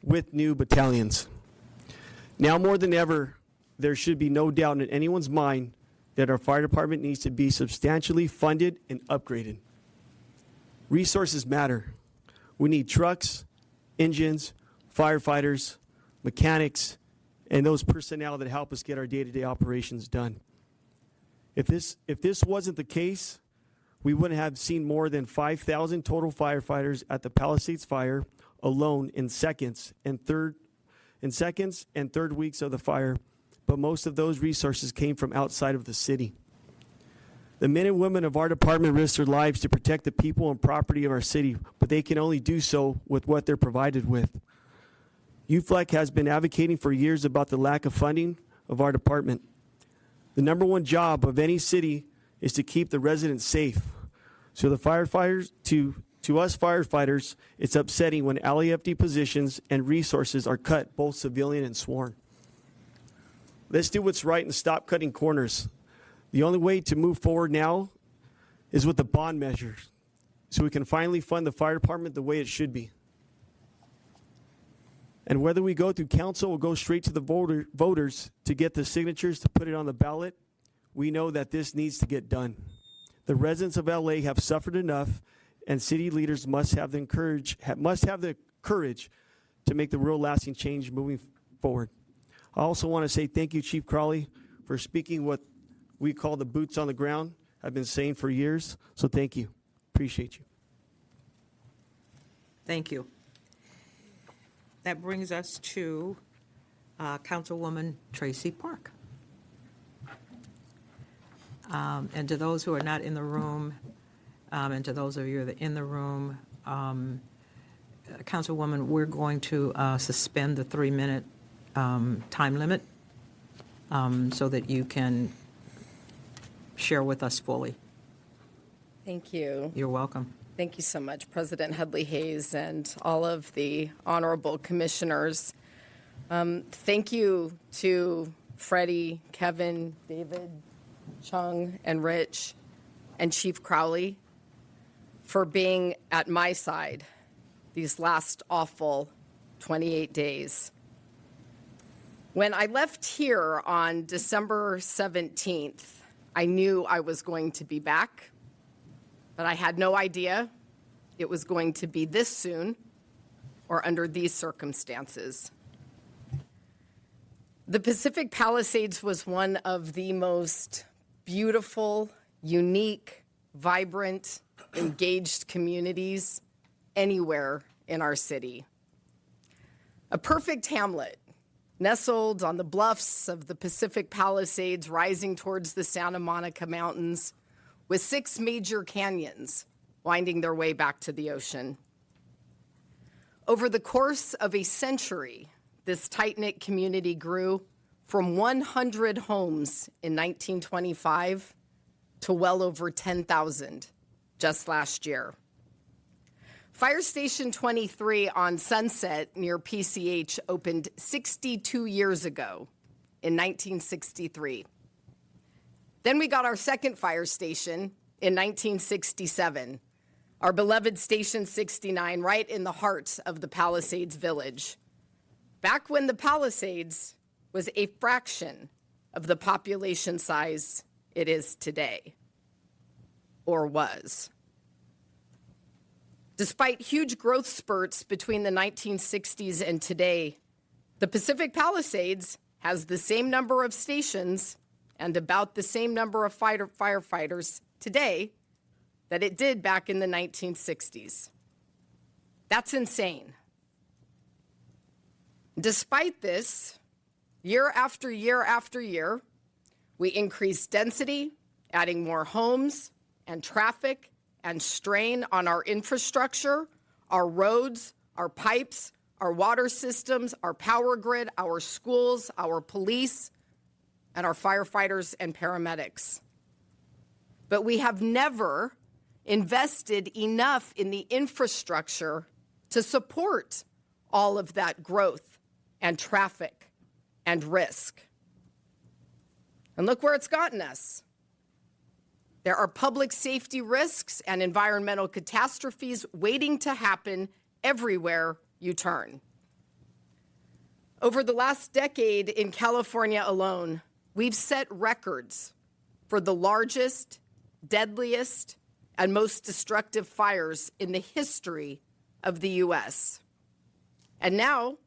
S15: with new battalions. Now more than ever, there should be no doubt in anyone's mind that our fire department needs to be substantially funded and upgraded. Resources matter. We need trucks, engines, firefighters, mechanics, and those personnel that help us get our day-to-day operations done. If this wasn't the case, we wouldn't have seen more than 5,000 total firefighters at the Palisades fire alone in seconds and third weeks of the fire, but most of those resources came from outside of the city. The men and women of our department risk their lives to protect the people and property of our city, but they can only do so with what they're provided with. UFLAC has been advocating for years about the lack of funding of our department. The number one job of any city is to keep the residents safe. So the firefighters, to us firefighters, it's upsetting when LAFD positions and resources are cut, both civilian and sworn. Let's do what's right and stop cutting corners. The only way to move forward now is with the bond measures, so we can finally fund the fire department the way it should be. And whether we go through council or go straight to the voters to get the signatures to put it on the ballot, we know that this needs to get done. The residents of LA have suffered enough, and city leaders must have the courage to make the real lasting change moving forward. I also want to say thank you, Chief Crowley, for speaking what we call the boots on the ground. I've been saying for years, so thank you. Appreciate you.
S5: Thank you. That brings us to Councilwoman Tracy Park. And to those who are not in the room, and to those of you that are in the room, Councilwoman, we're going to suspend the 3-minute time limit so that you can share with us fully.
S16: Thank you.
S5: You're welcome.
S16: Thank you so much, President Headley Hayes and all of the honorable commissioners. Thank you to Freddie, Kevin, David, Chung, and Rich, and Chief Crowley for being at my side these last awful 28 days. When I left here on December 17th, I knew I was going to be back, but I had no idea it was going to be this soon or under these circumstances. The Pacific Palisades was one of the most beautiful, unique, vibrant, engaged communities anywhere in our city. A perfect hamlet nestled on the bluffs of the Pacific Palisades, rising towards the Santa Monica Mountains, with 6 major canyons winding their way back to the ocean. Over the course of a century, this tight-knit community grew from 100 homes in 1925 to well over 10,000 just last year. Fire Station 23 on Sunset near PCH opened 62 years ago in 1963. Then we got our second fire station in 1967, our beloved Station 69 right in the heart of the Palisades Village, back when the Palisades was a fraction of the population size it is today, or was. Despite huge growth spurts between the 1960s and today, the Pacific Palisades has the same number of stations and about the same number of firefighters today that it did back in the 1960s. That's insane. Despite this, year after year after year, we increased density, adding more homes and traffic and strain on our infrastructure, our roads, our pipes, our water systems, our power grid, our schools, our police, and our firefighters and paramedics. But we have never invested enough in the infrastructure to support all of that growth and traffic and risk. And look where it's gotten us. There are public safety risks and environmental catastrophes waiting to happen everywhere you turn. Over the last decade in California alone, we've set records for the largest, deadliest, and most destructive fires in the history of the U.S. And now,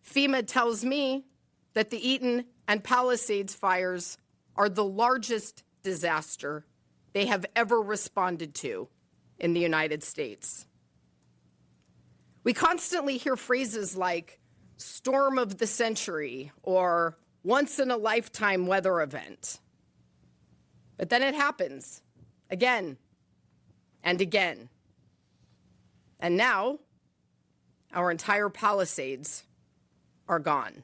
S16: FEMA tells me that the Eaton and Palisades fires are the largest disaster they have ever responded to in the United States. We constantly hear phrases like storm of the century or once-in-a-lifetime weather event. But then it happens again and again. And now, our entire Palisades are gone.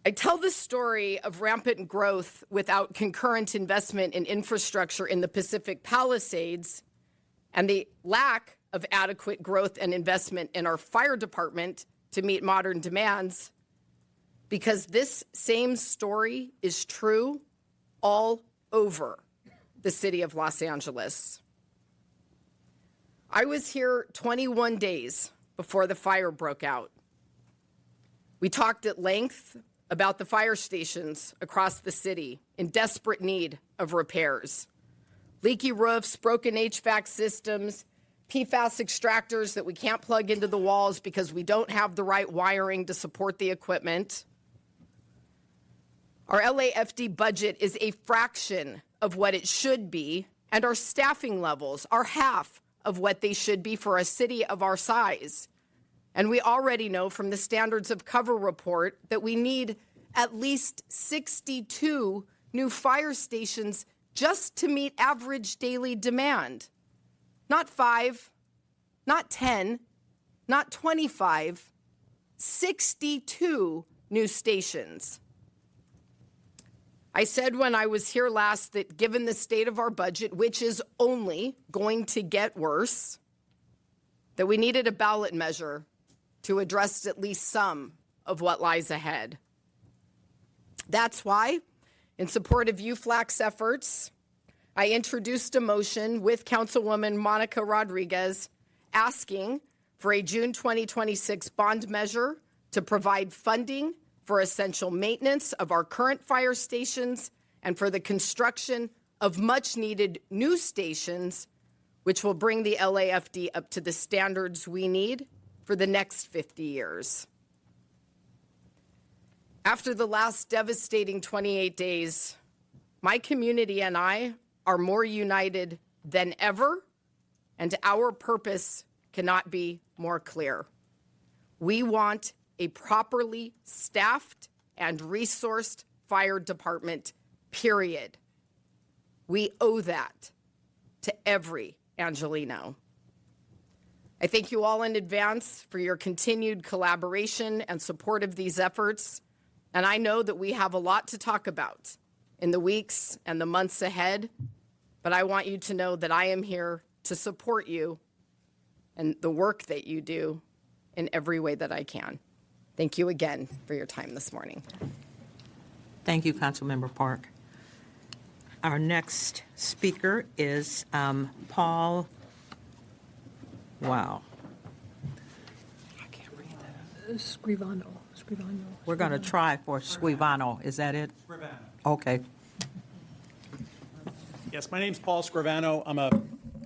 S16: I tell this story of rampant growth without concurrent investment in infrastructure in the Pacific Palisades and the lack of adequate growth and investment in our fire department to meet modern demands, because this same story is true all over the city of Los Angeles. I was here 21 days before the fire broke out. We talked at length about the fire stations across the city in desperate need of repairs. Leaky roofs, broken HVAC systems, PFAS extractors that we can't plug into the walls because we don't have the right wiring to support the equipment. Our LAFD budget is a fraction of what it should be, and our staffing levels are half of what they should be for a city of our size. And we already know from the Standards of Cover report that we need at least 62 new fire stations just to meet average daily demand. Not 5, not 10, not 25, 62 new stations. I said when I was here last that given the state of our budget, which is only going to get worse, that we needed a ballot measure to address at least some of what lies ahead. That's why, in support of UFLAC's efforts, I introduced a motion with Councilwoman Monica Rodriguez asking for a June 2026 bond measure to provide funding for essential maintenance of our current fire stations and for the construction of much-needed new stations, which will bring the LAFD up to the standards we need for the next 50 years. After the last devastating 28 days, my community and I are more united than ever, and our purpose cannot be more clear. We want a properly staffed and resourced fire department, period. We owe that to every Angelino. I thank you all in advance for your continued collaboration and support of these efforts, and I know that we have a lot to talk about in the weeks and the months ahead, but I want you to know that I am here to support you and the work that you do in every way that I can. Thank you again for your time this morning.
S5: Thank you, Councilmember Park. Our next speaker is Paul. Wow.
S10: Scrivano.
S5: We're going to try for Scrivano. Is that it?
S17: Scrivano.
S5: Okay.
S17: Yes, my name's Paul Scrivano. I'm a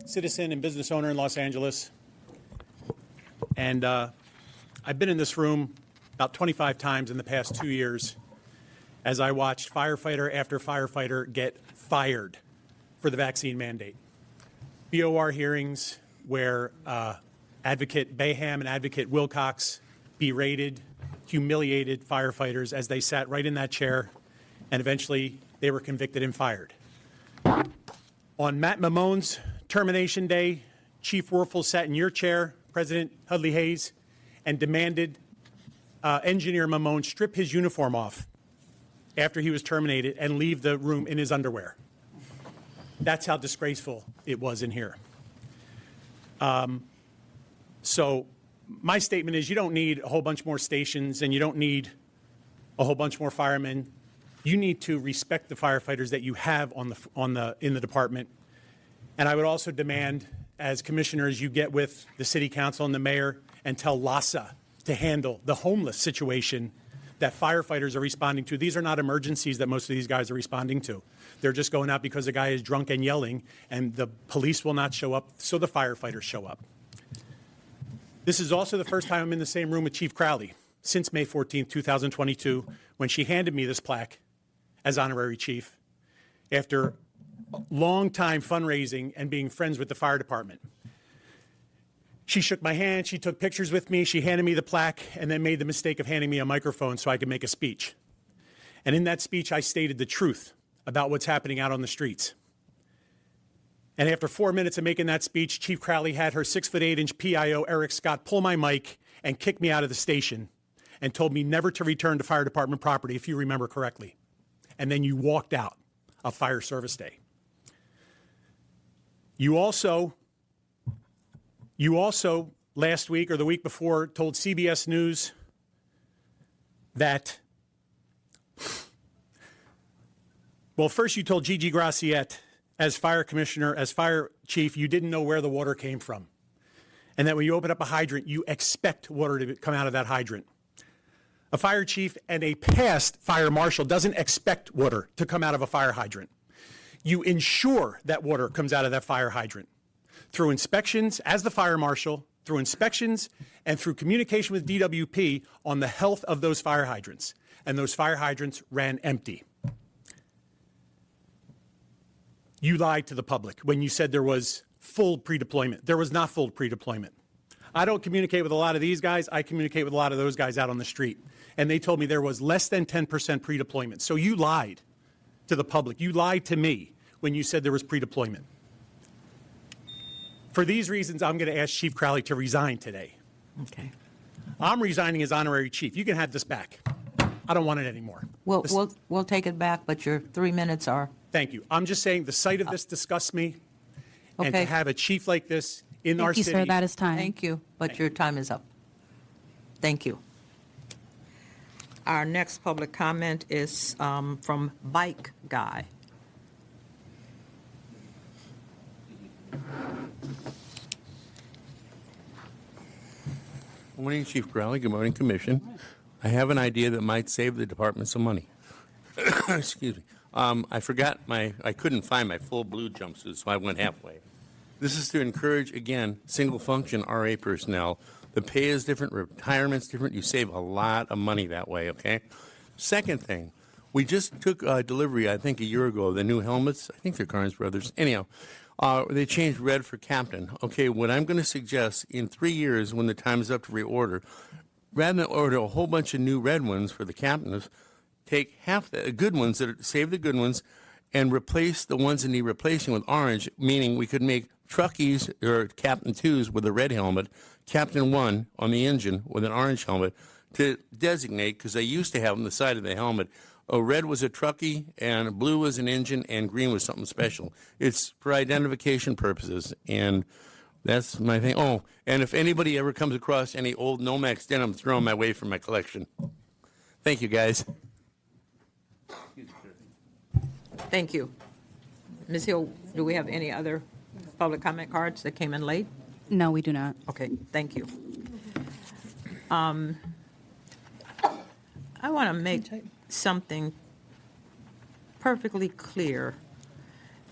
S17: citizen and business owner in Los Angeles. And I've been in this room about 25 times in the past 2 years as I watched firefighter after firefighter get fired for the vaccine mandate. BOR hearings where Advocate Baham and Advocate Wilcox berated, humiliated firefighters as they sat right in that chair, and eventually they were convicted and fired. On Matt Mamone's termination day, Chief Werfel sat in your chair, President Hudley Hayes, and demanded Engineer Mamone strip his uniform off after he was terminated and leave the room in his underwear. That's how disgraceful it was in here. So my statement is you don't need a whole bunch more stations and you don't need a whole bunch more firemen. You need to respect the firefighters that you have in the department. And I would also demand, as commissioners, you get with the city council and the mayor and tell LASA to handle the homeless situation that firefighters are responding to. These are not emergencies that most of these guys are responding to. They're just going out because the guy is drunk and yelling, and the police will not show up, so the firefighters show up. This is also the first time I'm in the same room with Chief Crowley since May 14, 2022, when she handed me this plaque as honorary chief after long time fundraising and being friends with the fire department. She shook my hand, she took pictures with me, she handed me the plaque, and then made the mistake of handing me a microphone so I could make a speech. And in that speech, I stated the truth about what's happening out on the streets. And after 4 minutes of making that speech, Chief Crowley had her 6'8" PIO, Eric Scott, pull my mic and kick me out of the station and told me never to return to fire department property, if you remember correctly. And then you walked out of Fire Service Day. You also last week or the week before told CBS News that, well, first you told Gigi Graciette, as fire commissioner, as fire chief, you didn't know where the water came from. And that when you open up a hydrant, you expect water to come out of that hydrant. A fire chief and a past fire marshal doesn't expect water to come out of a fire hydrant. You ensure that water comes out of that fire hydrant through inspections as the fire marshal, through inspections, and through communication with DWP on the health of those fire hydrants. And those fire hydrants ran empty. You lied to the public when you said there was full pre-deployment. There was not full pre-deployment. I don't communicate with a lot of these guys. I communicate with a lot of those guys out on the street. And they told me there was less than 10% pre-deployment. So you lied to the public. You lied to me when you said there was pre-deployment. For these reasons, I'm going to ask Chief Crowley to resign today.
S5: Okay.
S17: I'm resigning as honorary chief. You can have this back. I don't want it anymore.
S5: We'll take it back, but your 3 minutes are.
S17: Thank you. I'm just saying the sight of this disgusts me.
S5: Okay.
S17: And to have a chief like this in our
S7: Thank you,
S17: city.
S7: sir. That is time.
S5: Thank you, but your time is up. Thank you. Our next public comment is from Bike Guy.
S18: Good morning, Chief Crowley. Good morning, Commission. I have an idea that might save the department some money. Excuse me. I couldn't find my full blue jumpsuit, so I went halfway. This is to encourage, again, single-function RA personnel. The pay is different, retirement's different. You save a lot of money that way, okay? Second thing, we just took delivery, I think, a year ago of the new helmets. I think they're Carnes Brothers. Anyhow, they changed red for captain. Okay, what I'm going to suggest, in 3 years, when the time is up to reorder, rather than order a whole bunch of new red ones for the captains, take half the good ones, save the good ones, and replace the ones that need replacing with orange, meaning we could make truckies or Captain 2s with a red helmet, Captain 1 on the engine with an orange helmet to designate, because they used to have on the side of the helmet red was a truckie, and blue was an engine, and green was something special. It's for identification purposes, and that's my thing. Oh, and if anybody ever comes across any old Nomex denim, throw them my way for my collection. Thank you, guys.
S5: Thank you. Ms. Hill, do we have any other public comment cards that came in late?
S7: No, we do not.
S5: Okay, thank you. I want to make something perfectly clear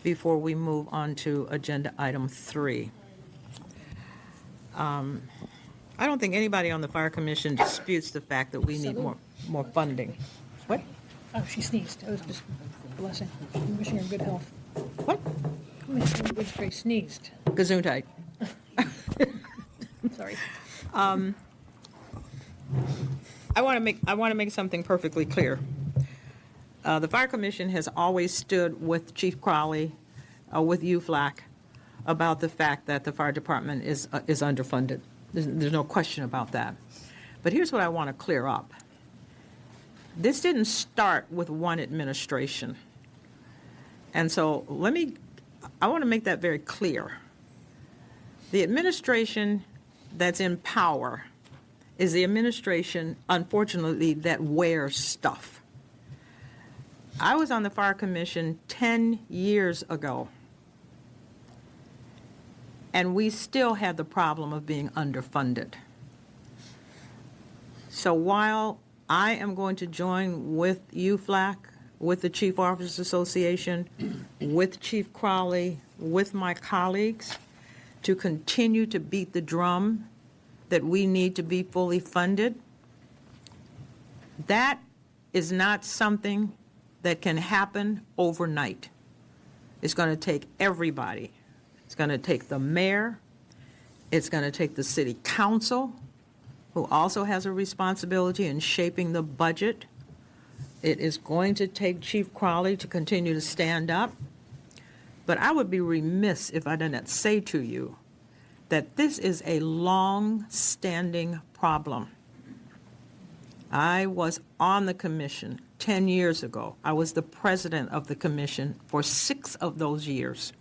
S5: before we move on to agenda item 3. I don't think anybody on the Fire Commission disputes the fact that we need more funding. What?
S10: Oh, she sneezed. I was just blessing. I'm wishing her good health.
S5: What?
S10: Commissioner Woodspray sneezed.
S5: Gesundheit.
S10: Sorry.
S5: I want to make something perfectly clear. The Fire Commission has always stood with Chief Crowley, with UFLAC, about the fact that the fire department is underfunded. There's no question about that. But here's what I want to clear up. This didn't start with one administration. And so I want to make that very clear. The administration that's in power is the administration, unfortunately, that wears stuff. I was on the Fire Commission 10 years ago, and we still had the problem of being underfunded. So while I am going to join with UFLAC, with the Chief Officers Association, with Chief Crowley, with my colleagues, to continue to beat the drum that we need to be fully funded, that is not something that can happen overnight. It's going to take everybody. It's going to take the mayor. It's going to take the city council, who also has a responsibility in shaping the budget. It is going to take Chief Crowley to continue to stand up. But I would be remiss if I didn't say to you that this is a long-standing problem. I was on the commission 10 years ago. I was the president of the commission for 6 of those years.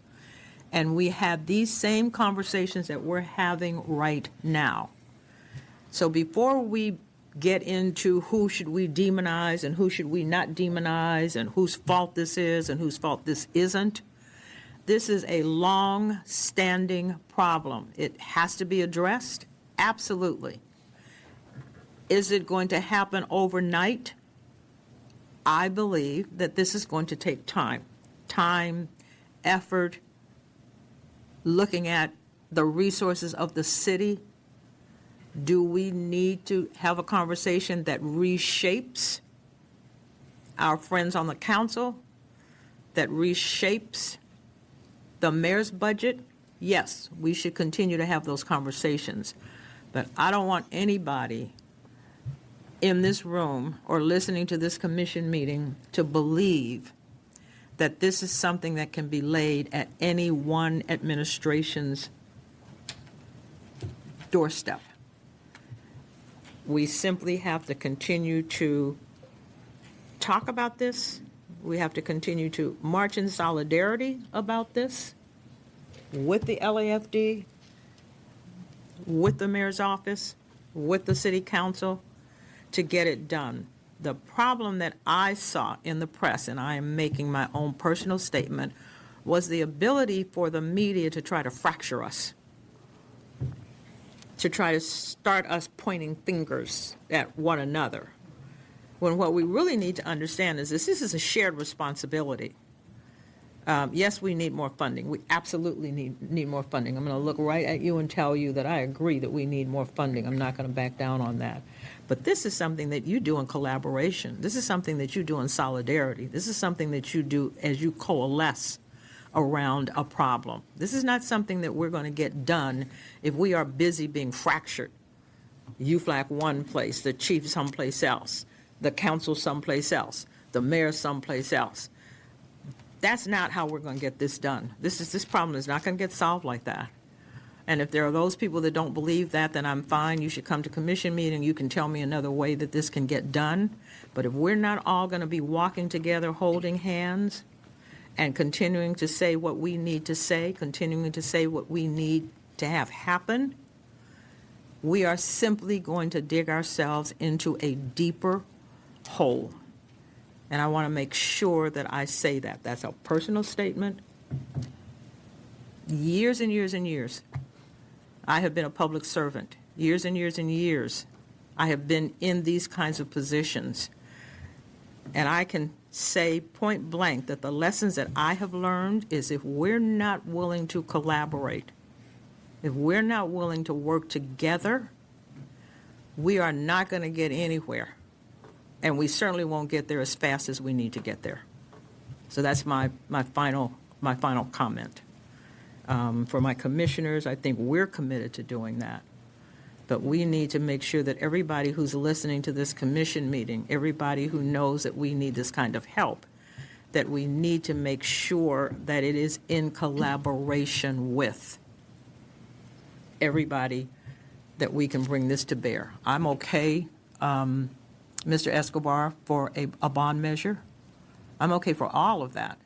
S5: And we had these same conversations that we're having right now. So before we get into who should we demonize and who should we not demonize and whose fault this is and whose fault this isn't, this is a long-standing problem. It has to be addressed? Absolutely. Is it going to happen overnight? I believe that this is going to take time. Time, effort, looking at the resources of the city. Do we need to have a conversation that reshapes our friends on the council, that reshapes the mayor's budget? Yes, we should continue to have those conversations. But I don't want anybody in this room or listening to this commission meeting to believe that this is something that can be laid at any one administration's doorstep. We simply have to continue to talk about this. We have to continue to march in solidarity about this with the LAFD, with the mayor's office, with the city council to get it done. The problem that I saw in the press, and I am making my own personal statement, was the ability for the media to try to fracture us, to try to start us pointing fingers at one another, when what we really need to understand is this is a shared responsibility. Yes, we need more funding. We absolutely need more funding. I'm going to look right at you and tell you that I agree that we need more funding. I'm not going to back down on that. But this is something that you do in collaboration. This is something that you do in solidarity. This is something that you do as you coalesce around a problem. This is not something that we're going to get done if we are busy being fractured. UFLAC one place, the chief someplace else, the council someplace else, the mayor someplace else. That's not how we're going to get this done. This problem is not going to get solved like that. And if there are those people that don't believe that, then I'm fine. You should come to commission meeting. You can tell me another way that this can get done. But if we're not all going to be walking together, holding hands, and continuing to say what we need to say, continuing to say what we need to have happen, we are simply going to dig ourselves into a deeper hole. And I want to make sure that I say that. That's a personal statement. Years and years and years, I have been a public servant. Years and years and years, I have been in these kinds of positions. And I can say point blank that the lessons that I have learned is if we're not willing to collaborate, if we're not willing to work together, we are not going to get anywhere. And we certainly won't get there as fast as we need to get there. So that's my final comment. For my commissioners, I think we're committed to doing that. But we need to make sure that everybody who's listening to this commission meeting, everybody who knows that we need this kind of help, that we need to make sure that it is in collaboration with everybody that we can bring this to bear. I'm okay, Mr. Escobar, for a bond measure. I'm okay for all of that.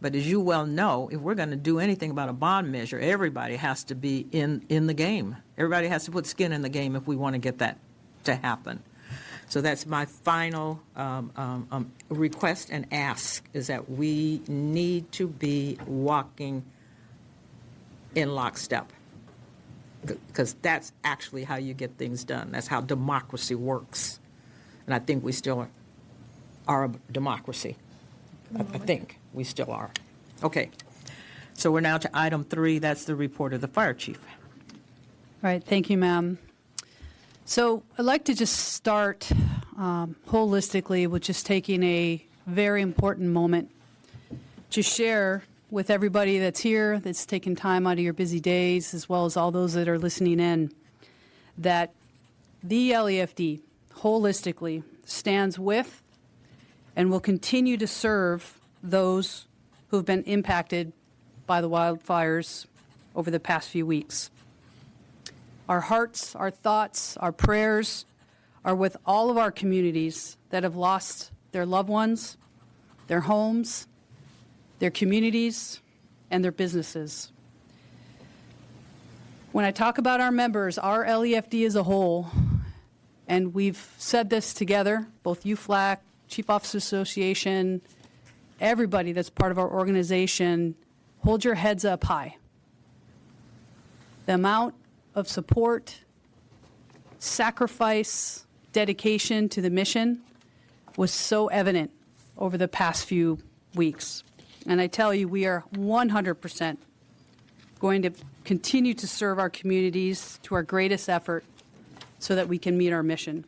S5: But as you well know, if we're going to do anything about a bond measure, everybody has to be in the game. Everybody has to put skin in the game if we want to get that to happen. So that's my final request and ask, is that we need to be walking in lockstep, because that's actually how you get things done. That's how democracy works. And I think we still are a democracy. I think we still are. Okay. So we're now to item 3. That's the report of the fire chief.
S9: All right. Thank you, ma'am. So I'd like to just start holistically with just taking a very important moment to share with everybody that's here, that's taking time out of your busy days, as well as all those that are listening in, that the LEFD holistically stands with and will continue to serve those who have been impacted by the wildfires over the past few weeks. Our hearts, our thoughts, our prayers are with all of our communities that have lost their loved ones, their homes, their communities, and their businesses. When I talk about our members, our LEFD as a whole, and we've said this together, both UFLAC, Chief Officers Association, everybody that's part of our organization, hold your heads up high. The amount of support, sacrifice, dedication to the mission was so evident over the past few weeks. And I tell you, we are 100% going to continue to serve our communities to our greatest effort so that we can meet our mission.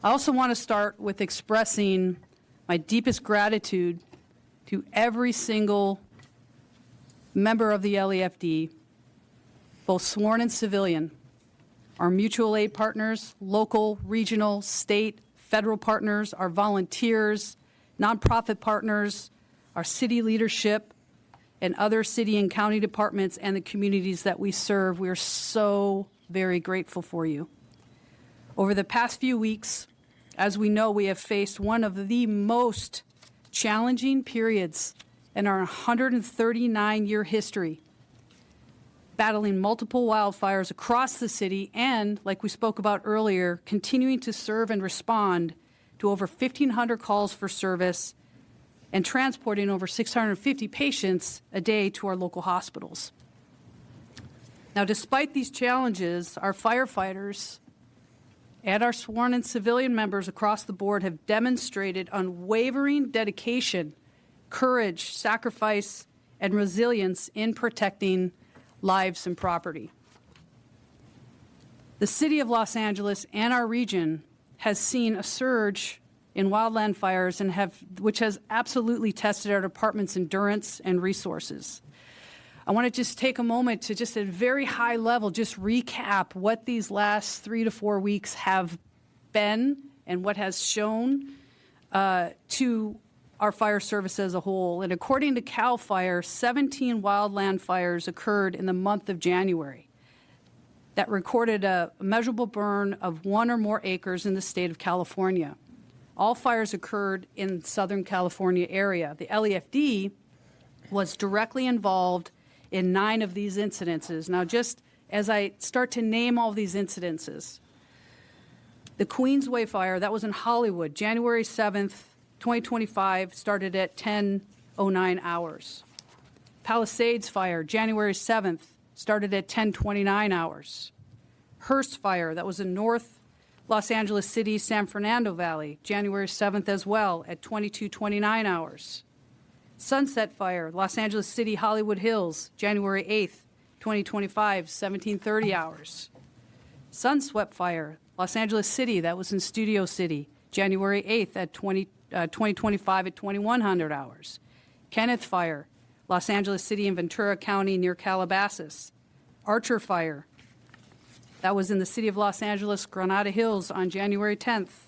S9: I also want to start with expressing my deepest gratitude to every single member of the LEFD, both sworn and civilian, our mutual aid partners, local, regional, state, federal partners, our volunteers, nonprofit partners, our city leadership, and other city and county departments and the communities that we serve. We are so very grateful for you. Over the past few weeks, as we know, we have faced one of the most challenging periods in our 139-year history, battling multiple wildfires across the city and, like we spoke about earlier, continuing to serve and respond to over 1,500 calls for service and transporting over 650 patients a day to our local hospitals. Now, despite these challenges, our firefighters and our sworn and civilian members across the board have demonstrated unwavering dedication, courage, sacrifice, and resilience in protecting lives and property. The city of Los Angeles and our region has seen a surge in wildland fires which has absolutely tested our department's endurance and resources. I want to just take a moment to just at a very high level just recap what these last 3 to 4 weeks have been and what has shown to our fire service as a whole. And according to CAL FIRE, 17 wildland fires occurred in the month of January that recorded a measurable burn of 1 or more acres in the state of California. All fires occurred in Southern California area. The LEFD was directly involved in 9 of these incidences. Now, just as I start to name all these incidences, the Queensway fire, that was in Hollywood, January 7th, 2025, started at 10:09 hours. Palisades fire, January 7th, started at 10:29 hours. Hearst fire, that was in North Los Angeles City, San Fernando Valley, January 7th as well, at 22:29 hours. Sunset fire, Los Angeles City, Hollywood Hills, January 8th, 2025, 17:30 hours. Sunswept fire, Los Angeles City, that was in Studio City, January 8th at 2025 at 2100 hours. Kenneth fire, Los Angeles City and Ventura County near Calabasas. Archer fire, that was in the city of Los Angeles, Granada Hills on January 10th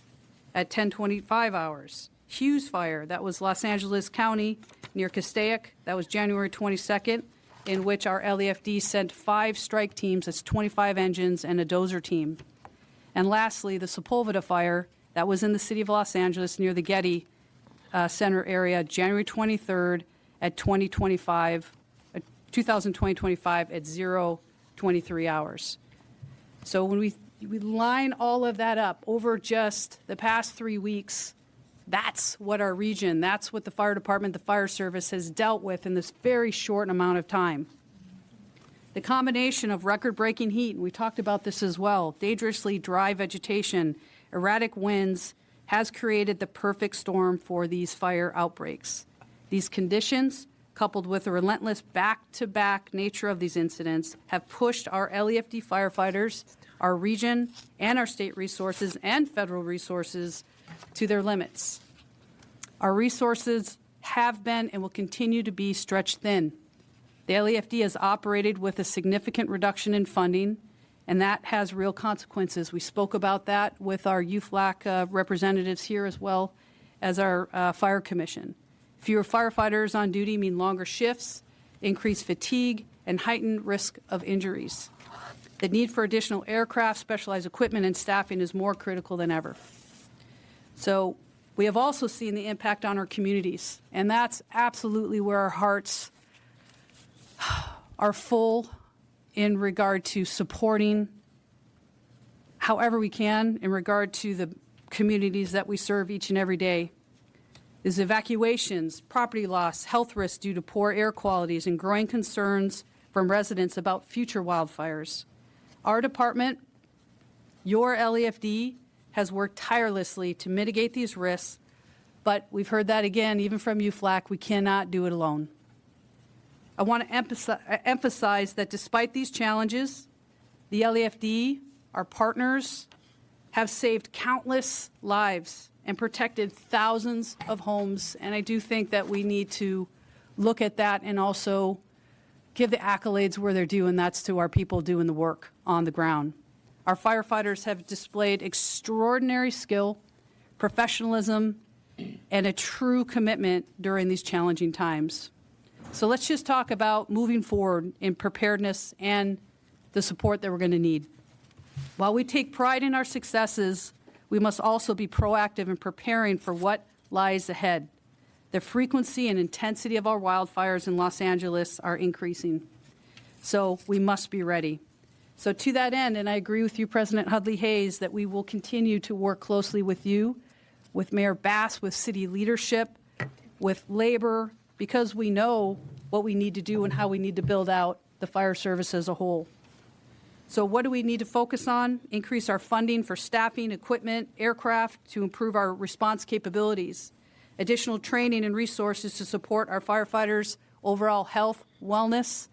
S9: at 10:25 hours. Hughes fire, that was Los Angeles County near Castaic, that was January 22nd, in which our LEFD sent 5 strike teams, that's 25 engines, and a dozer team. And lastly, the Sepulveda fire, that was in the city of Los Angeles near the Getty Center area, January 23rd at 2025 at 0:23 hours. So when we line all of that up over just the past 3 weeks, that's what our region, that's what the fire department, the fire service has dealt with in this very short amount of time. The combination of record-breaking heat, and we talked about this as well, dangerously dry vegetation, erratic winds, has created the perfect storm for these fire outbreaks. These conditions, coupled with the relentless back-to-back nature of these incidents, have pushed our LEFD firefighters, our region, and our state resources and federal resources to their limits. Our resources have been and will continue to be stretched thin. The LEFD has operated with a significant reduction in funding, and that has real consequences. We spoke about that with our UFLAC representatives here as well as our Fire Commission. Fewer firefighters on duty mean longer shifts, increased fatigue, and heightened risk of injuries. The need for additional aircraft, specialized equipment, and staffing is more critical than ever. So we have also seen the impact on our communities, and that's absolutely where our hearts are full in regard to supporting however we can in regard to the communities that we serve each and every day. There's evacuations, property loss, health risks due to poor air qualities, and growing concerns from residents about future wildfires. Our department, your LEFD, has worked tirelessly to mitigate these risks, but we've heard that again, even from UFLAC, we cannot do it alone. I want to emphasize that despite these challenges, the LEFD, our partners, have saved countless lives and protected thousands of homes, and I do think that we need to look at that and also give the accolades where they're due, and that's to our people doing the work on the ground. Our firefighters have displayed extraordinary skill, professionalism, and a true commitment during these challenging times. So let's just talk about moving forward in preparedness and the support that we're going to need. While we take pride in our successes, we must also be proactive in preparing for what lies ahead. The frequency and intensity of our wildfires in Los Angeles are increasing, so we must be ready. So to that end, and I agree with you, President Hudley Hayes, that we will continue to work closely with you, with Mayor Bass, with city leadership, with labor, because we know what we need to do and how we need to build out the fire service as a whole. So what do we need to focus on? Increase our funding for staffing, equipment, aircraft to improve our response capabilities. Additional training and resources to support our firefighters' overall health, wellness,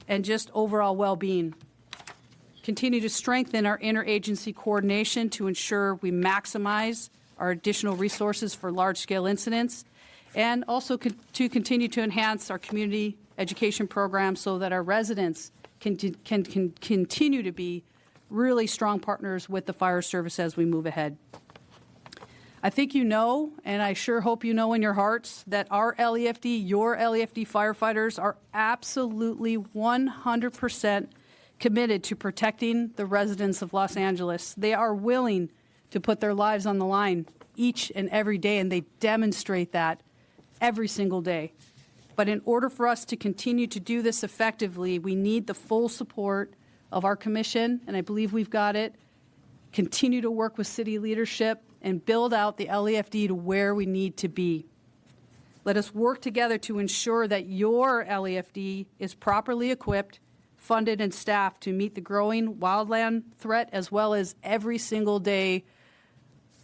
S9: and just overall well-being. Continue to strengthen our interagency coordination to ensure we maximize our additional resources for large-scale incidents, and also to continue to enhance our community education programs so that our residents can continue to be really strong partners with the fire service as we move ahead. I think you know, and I sure hope you know in your hearts, that our LEFD, your LEFD firefighters are absolutely 100% committed to protecting the residents of Los Angeles. They are willing to put their lives on the line each and every day, and they demonstrate that every single day. But in order for us to continue to do this effectively, we need the full support of our commission, and I believe we've got it. Continue to work with city leadership and build out the LEFD to where we need to be. Let us work together to ensure that your LEFD is properly equipped, funded, and staffed to meet the growing wildland threat, as well as every single day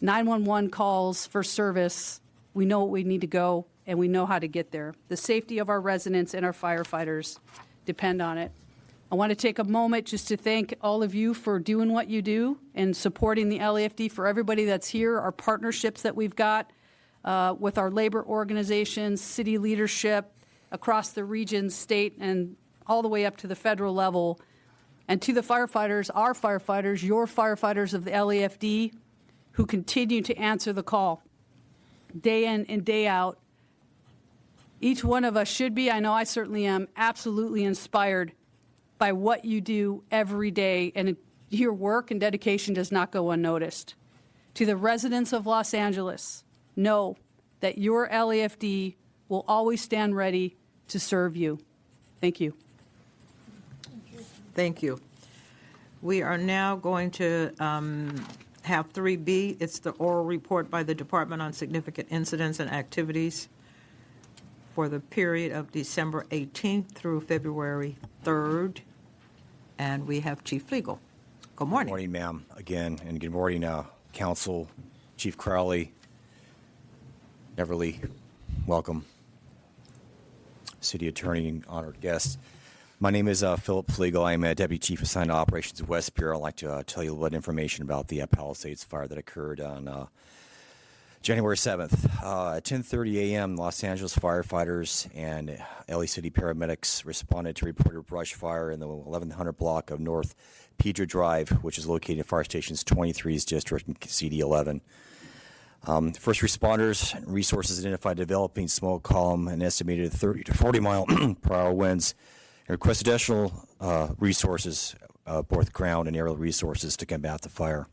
S9: 911 calls for service. We know what we need to go, and we know how to get there. The safety of our residents and our firefighters depend on it. I want to take a moment just to thank all of you for doing what you do and supporting the LAFD. For everybody that's here, our partnerships that we've got with our labor organizations, city leadership, across the region, state, and all the way up to the federal level. And to the firefighters, our firefighters, your firefighters of the LAFD, who continue to answer the call day in and day out. Each one of us should be, I know I certainly am, absolutely inspired by what you do every day, and your work and dedication does not go unnoticed. To the residents of Los Angeles, know that your LAFD will always stand ready to serve you. Thank you.
S5: Thank you. We are now going to have 3B. It's the oral report by the Department on significant incidents and activities for the period of December 18th through February 3rd. And we have Chief Flegel. Good morning.
S19: Good morning, ma'am, again, and good morning, Council, Chief Crowley, Everly, welcome, City Attorney, and honored guests. My name is Philip Flegel. I'm a Deputy Chief assigned to Operations West Bureau. I'd like to tell you a little bit of information about the Palisades fire that occurred on January 7th. At 10:30 a.m., Los Angeles firefighters and LA City paramedics responded to reported brush fire in the 1100 block of North Pedro Drive, which is located in Fire Stations 23's district and CD 11. First responders and resources identified developing smoke column and estimated 30 to 40 mile per hour winds, and requested additional resources, both ground and aerial resources, to combat the fire.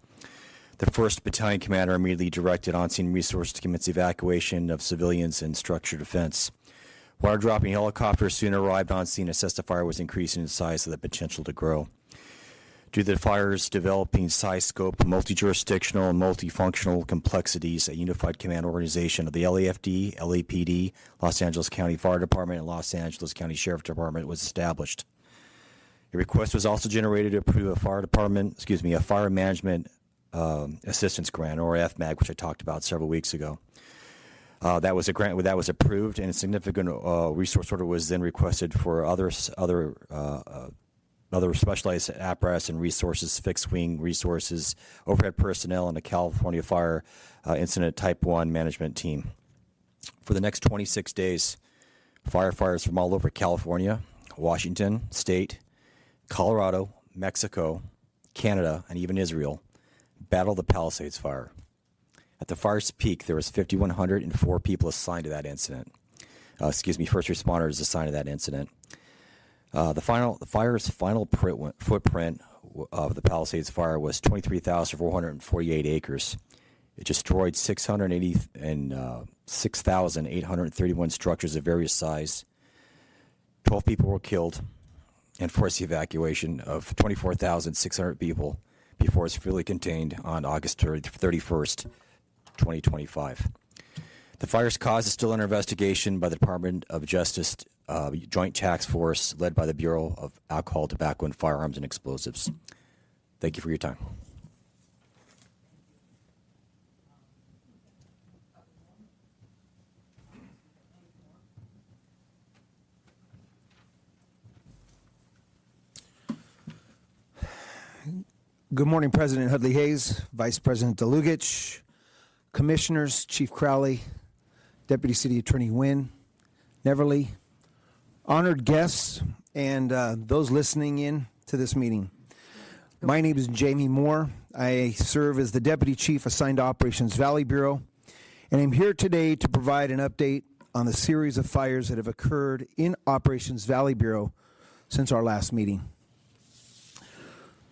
S19: The 1st Battalion Commander immediately directed on-scene resources to commence evacuation of civilians and structure defense. Water-dropping helicopters soon arrived on scene and assessed the fire was increasing in size with the potential to grow. Due to the fire's developing size, scope, multi-jurisdictional and multifunctional complexities, a unified command organization of the LAFD, LAPD, Los Angeles County Fire Department, and Los Angeles County Sheriff Department was established. A request was also generated to approve a fire management assistance grant, or FMAG, which I talked about several weeks ago. That was a grant that was approved, and a significant resource order was then requested for other specialized apparatus and resources, fixed wing resources, overhead personnel, and a California Fire Incident Type 1 management team. For the next 26 days, firefighters from all over California, Washington State, Colorado, Mexico, Canada, and even Israel battled the Palisades fire. At the fire's peak, there was 5,104 people assigned to that incident. First responders assigned to that incident. The fire's final footprint of the Palisades fire was 23,448 acres. It destroyed 6,831 structures of various size. 12 people were killed, and forced the evacuation of 24,600 people before it's fully contained on August 31st, 2025. The fire's cause is still under investigation by the Department of Justice Joint Task Force led by the Bureau of Alcohol, Tobacco, and Firearms and Explosives. Thank you for your time.
S20: Good morning, President Hudley Hayes, Vice President DeLugich, Commissioners, Chief Crowley, Deputy City Attorney Wynn, Neverly, honored guests, and those listening in to this meeting. My name is Jamie Moore. I serve as the Deputy Chief assigned to Operations Valley Bureau. and I'm here today to provide an update on the series of fires that have occurred in Operations Valley Bureau since our last meeting.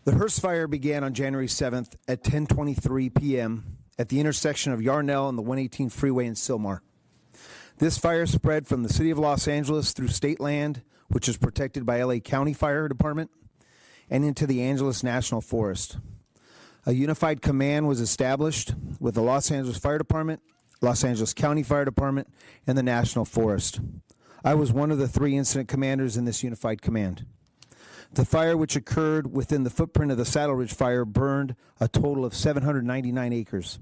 S20: The Hearst fire began on January 7th at 10:23 p.m. at the intersection of Yarnell and the 118 freeway in Sylmar. This fire spread from the city of Los Angeles through state land, which is protected by LA County Fire Department, and into the Angeles National Forest. A unified command was established with the Los Angeles Fire Department, Los Angeles County Fire Department, and the National Forest. I was one of the 3 incident commanders in this unified command. The fire, which occurred within the footprint of the Saddle Ridge fire, burned a total of 799 acres.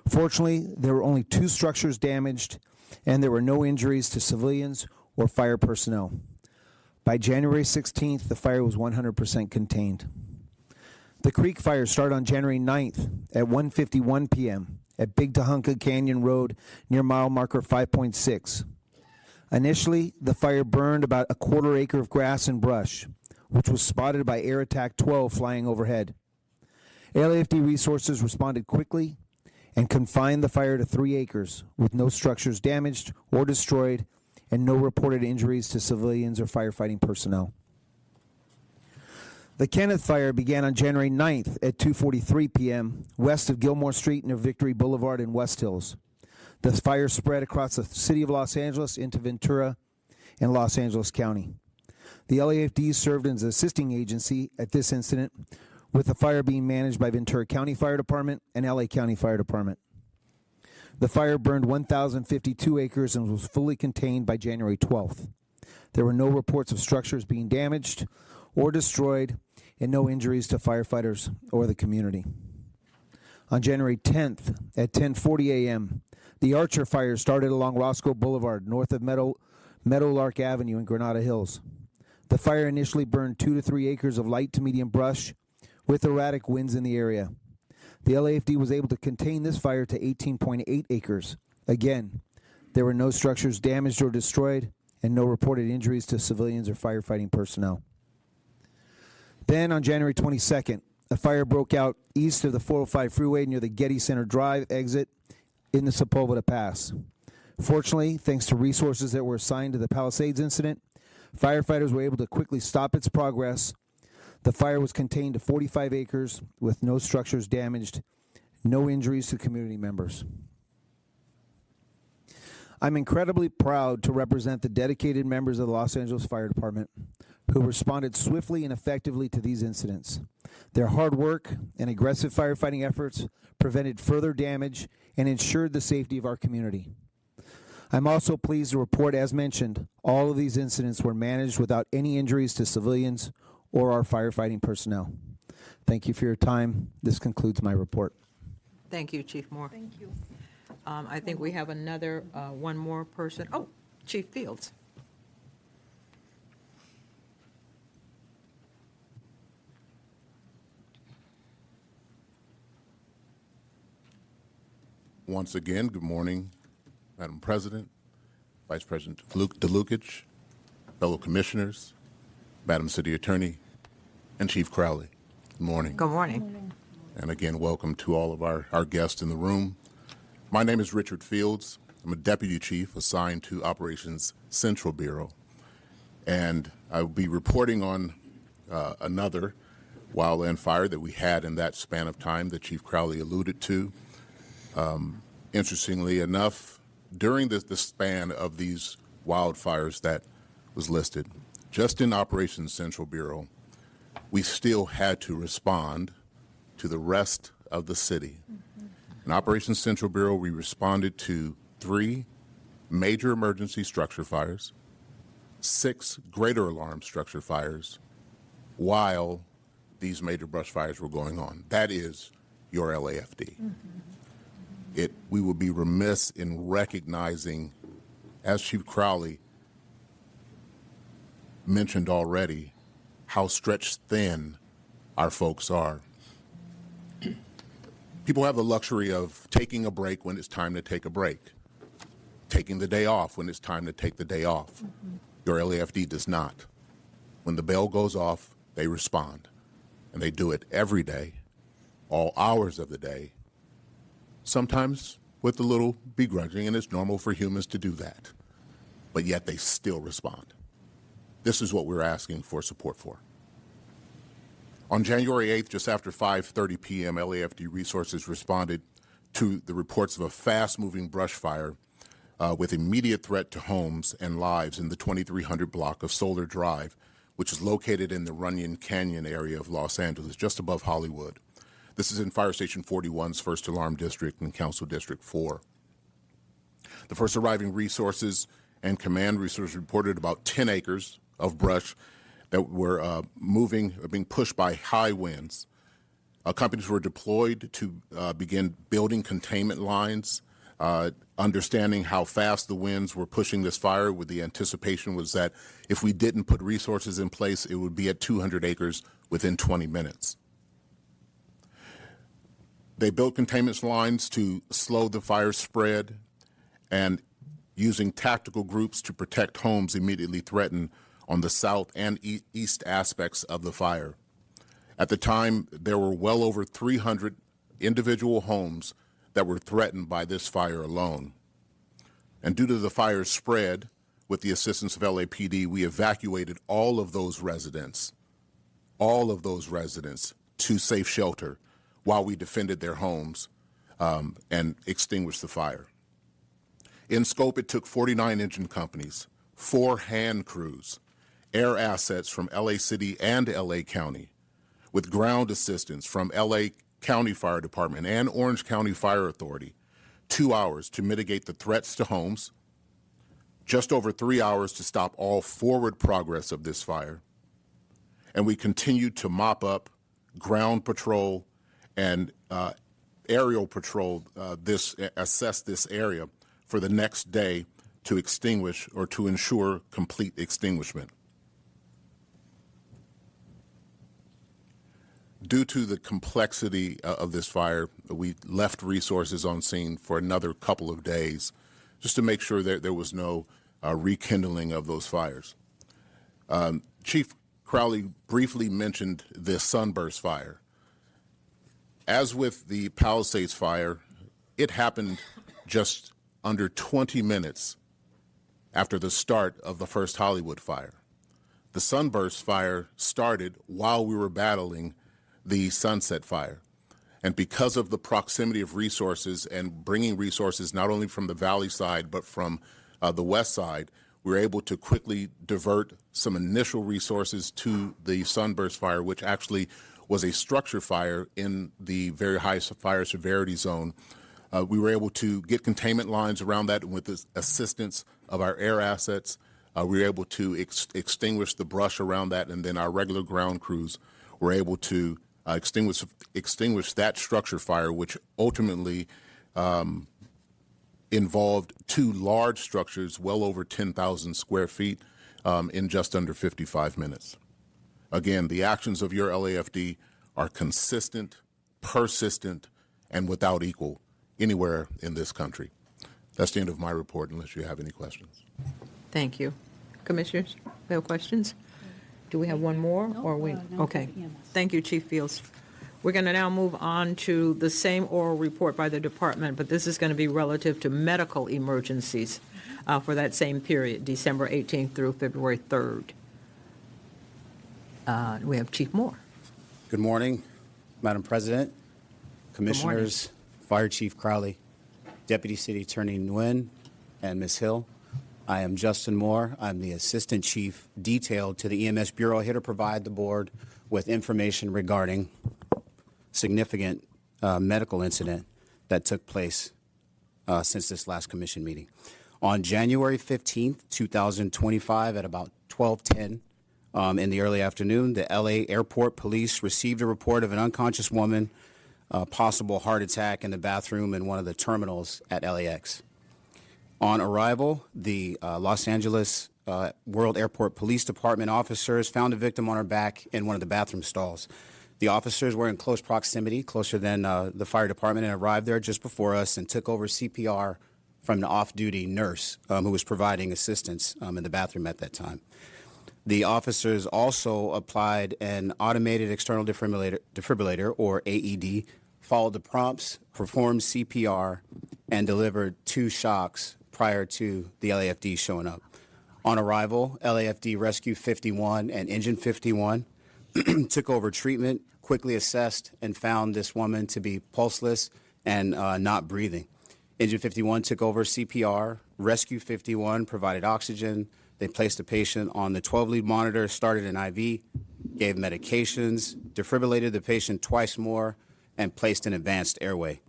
S20: Fortunately, there were only 2 structures damaged, and there were no injuries to civilians or fire personnel. By January 16th, the fire was 100% contained. The Creek Fire started on January 9th at 1:51 p.m. at Big Tahunka Canyon Road near mile marker 5.6. Initially, the fire burned about a 1/4 acre of grass and brush, which was spotted by Air Attack 12 flying overhead. LAFD resources responded quickly and confined the fire to 3 acres with no structures damaged or destroyed and no reported injuries to civilians or firefighting personnel. The Kenneth Fire began on January 9th at 2:43 p.m. west of Gilmore Street near Victory Boulevard in West Hills. The fire spread across the city of Los Angeles into Ventura and Los Angeles County. The LAFD served as an assisting agency at this incident, with the fire being managed by Ventura County Fire Department and LA County Fire Department. The fire burned 1,052 acres and was fully contained by January 12th. There were no reports of structures being damaged or destroyed, and no injuries to firefighters or the community. On January 10th at 10:40 a.m., the Archer Fire started along Roscoe Boulevard north of Meadowlark Avenue in Granada Hills. The fire initially burned 2 to 3 acres of light to medium brush with erratic winds in the area. The LAFD was able to contain this fire to 18.8 acres. Again, there were no structures damaged or destroyed and no reported injuries to civilians or firefighting personnel. Then on January 22nd, a fire broke out east of the 405 freeway near the Getty Center Drive exit in the Sepulveda Pass. Fortunately, thanks to resources that were assigned to the Palisades incident, firefighters were able to quickly stop its progress. The fire was contained to 45 acres with no structures damaged, no injuries to community members. I'm incredibly proud to represent the dedicated members of the Los Angeles Fire Department who responded swiftly and effectively to these incidents. Their hard work and aggressive firefighting efforts prevented further damage and ensured the safety of our community. I'm also pleased to report, as mentioned, all of these incidents were managed without any injuries to civilians or our firefighting personnel. Thank you for your time. This concludes my report.
S5: Thank you, Chief Moore. Thank you. I think we have another, one more person. Oh, Chief Fields.
S21: Once again, good morning, Madam President, Vice President DeLukich, fellow commissioners, Madam City Attorney, and Chief Crowley. Good morning.
S5: Good morning.
S21: And again, welcome to all of our guests in the room. My name is Richard Fields. I'm a Deputy Chief assigned to Operations Central Bureau. And I will be reporting on another wildland fire that we had in that span of time that Chief Crowley alluded to. Interestingly enough, during the span of these wildfires that was listed, just in Operations Central Bureau, we still had to respond to the rest of the city. In Operations Central Bureau, we responded to 3 major emergency structure fires, 6 greater alarm structure fires, while these major brush fires were going on. That is your LAFD. We would be remiss in recognizing, as Chief Crowley mentioned already, how stretched thin our folks are. People have the luxury of taking a break when it's time to take a break, taking the day off when it's time to take the day off. Your LAFD does not. When the bell goes off, they respond, and they do it every day, all hours of the day, sometimes with a little begrudging, and it's normal for humans to do that. But yet they still respond. This is what we're asking for support for. On January 8th, just after 5:30 p.m., LAFD resources responded to the reports of a fast-moving brush fire with immediate threat to homes and lives in the 2300 block of Solar Drive, which is located in the Runyon Canyon area of Los Angeles, just above Hollywood. This is in Fire Station 41's First Alarm District and Council District 4. The first arriving resources and command resources reported about 10 acres of brush that were being pushed by high winds. Companies were deployed to begin building containment lines, understanding how fast the winds were pushing this fire. With the anticipation was that if we didn't put resources in place, it would be at 200 acres within 20 minutes. They built containment lines to slow the fire spread and using tactical groups to protect homes immediately threatened on the south and east aspects of the fire. At the time, there were well over 300 individual homes that were threatened by this fire alone. And due to the fire's spread, with the assistance of LAPD, we evacuated all of those residents to safe shelter while we defended their homes and extinguished the fire. In scope, it took 49 engine companies, 4 hand crews, air assets from LA City and LA County, with ground assistance from LA County Fire Department and Orange County Fire Authority, 2 hours to mitigate the threats to homes, just over 3 hours to stop all forward progress of this fire, and we continued to mop up, ground patrol, and aerial patrol assess this area for the next day to extinguish or to ensure complete extinguishment. Due to the complexity of this fire, we left resources on scene for another couple of days just to make sure that there was no rekindling of those fires. Chief Crowley briefly mentioned the Sunburst fire. As with the Palisades fire, it happened just under 20 minutes after the start of the first Hollywood fire. The Sunburst fire started while we were battling the Sunset fire. And because of the proximity of resources and bringing resources not only from the valley side but from the west side, we were able to quickly divert some initial resources to the Sunburst fire, which actually was a structure fire in the very high fire severity zone. We were able to get containment lines around that, and with the assistance of our air assets, we were able to extinguish the brush around that, and then our regular ground crews were able to extinguish that structure fire, which ultimately involved 2 large structures, well over 10,000 square feet, in just under 55 minutes. Again, the actions of your LAFD are consistent, persistent, and without equal anywhere in this country. That's the end of my report, unless you have any questions.
S5: Thank you. Commissioners, we have questions? Do we have one more? Or we? Okay. Thank you, Chief Fields. We're going to now move on to the same oral report by the department, but this is going to be relative to medical emergencies for that same period, December 18th through February 3rd. We have Chief Moore.
S1: Good morning, Madam President, Commissioners, Fire Chief Crowley, Deputy City Attorney Nguyen, and Ms. Hill. I am Justin Moore. I'm the Assistant Chief detailed to the EMS Bureau, here to provide the board with information regarding significant medical incident that took place since this last commission meeting. On January 15th, 2025, at about 12:10 in the early afternoon, the LA Airport Police received a report of an unconscious woman, possible heart attack in the bathroom in one of the terminals at LAX. On arrival, the Los Angeles World Airport Police Department officers found a victim on her back in one of the bathroom stalls. The officers were in close proximity, closer than the fire department, and arrived there just before us and took over CPR from the off-duty nurse who was providing assistance in the bathroom at that time. The officers also applied an automated external defibrillator, or AED, followed the prompts, performed CPR, and delivered 2 shocks prior to the LAFD showing up. On arrival, LAFD Rescue 51 and Engine 51 took over treatment, quickly assessed, and found this woman to be pulseless and not breathing. Engine 51 took over CPR. Rescue 51 provided oxygen. They placed the patient on the 12-lead monitor, started an IV, gave medications, defibrillated the patient twice more, and placed an advanced airway.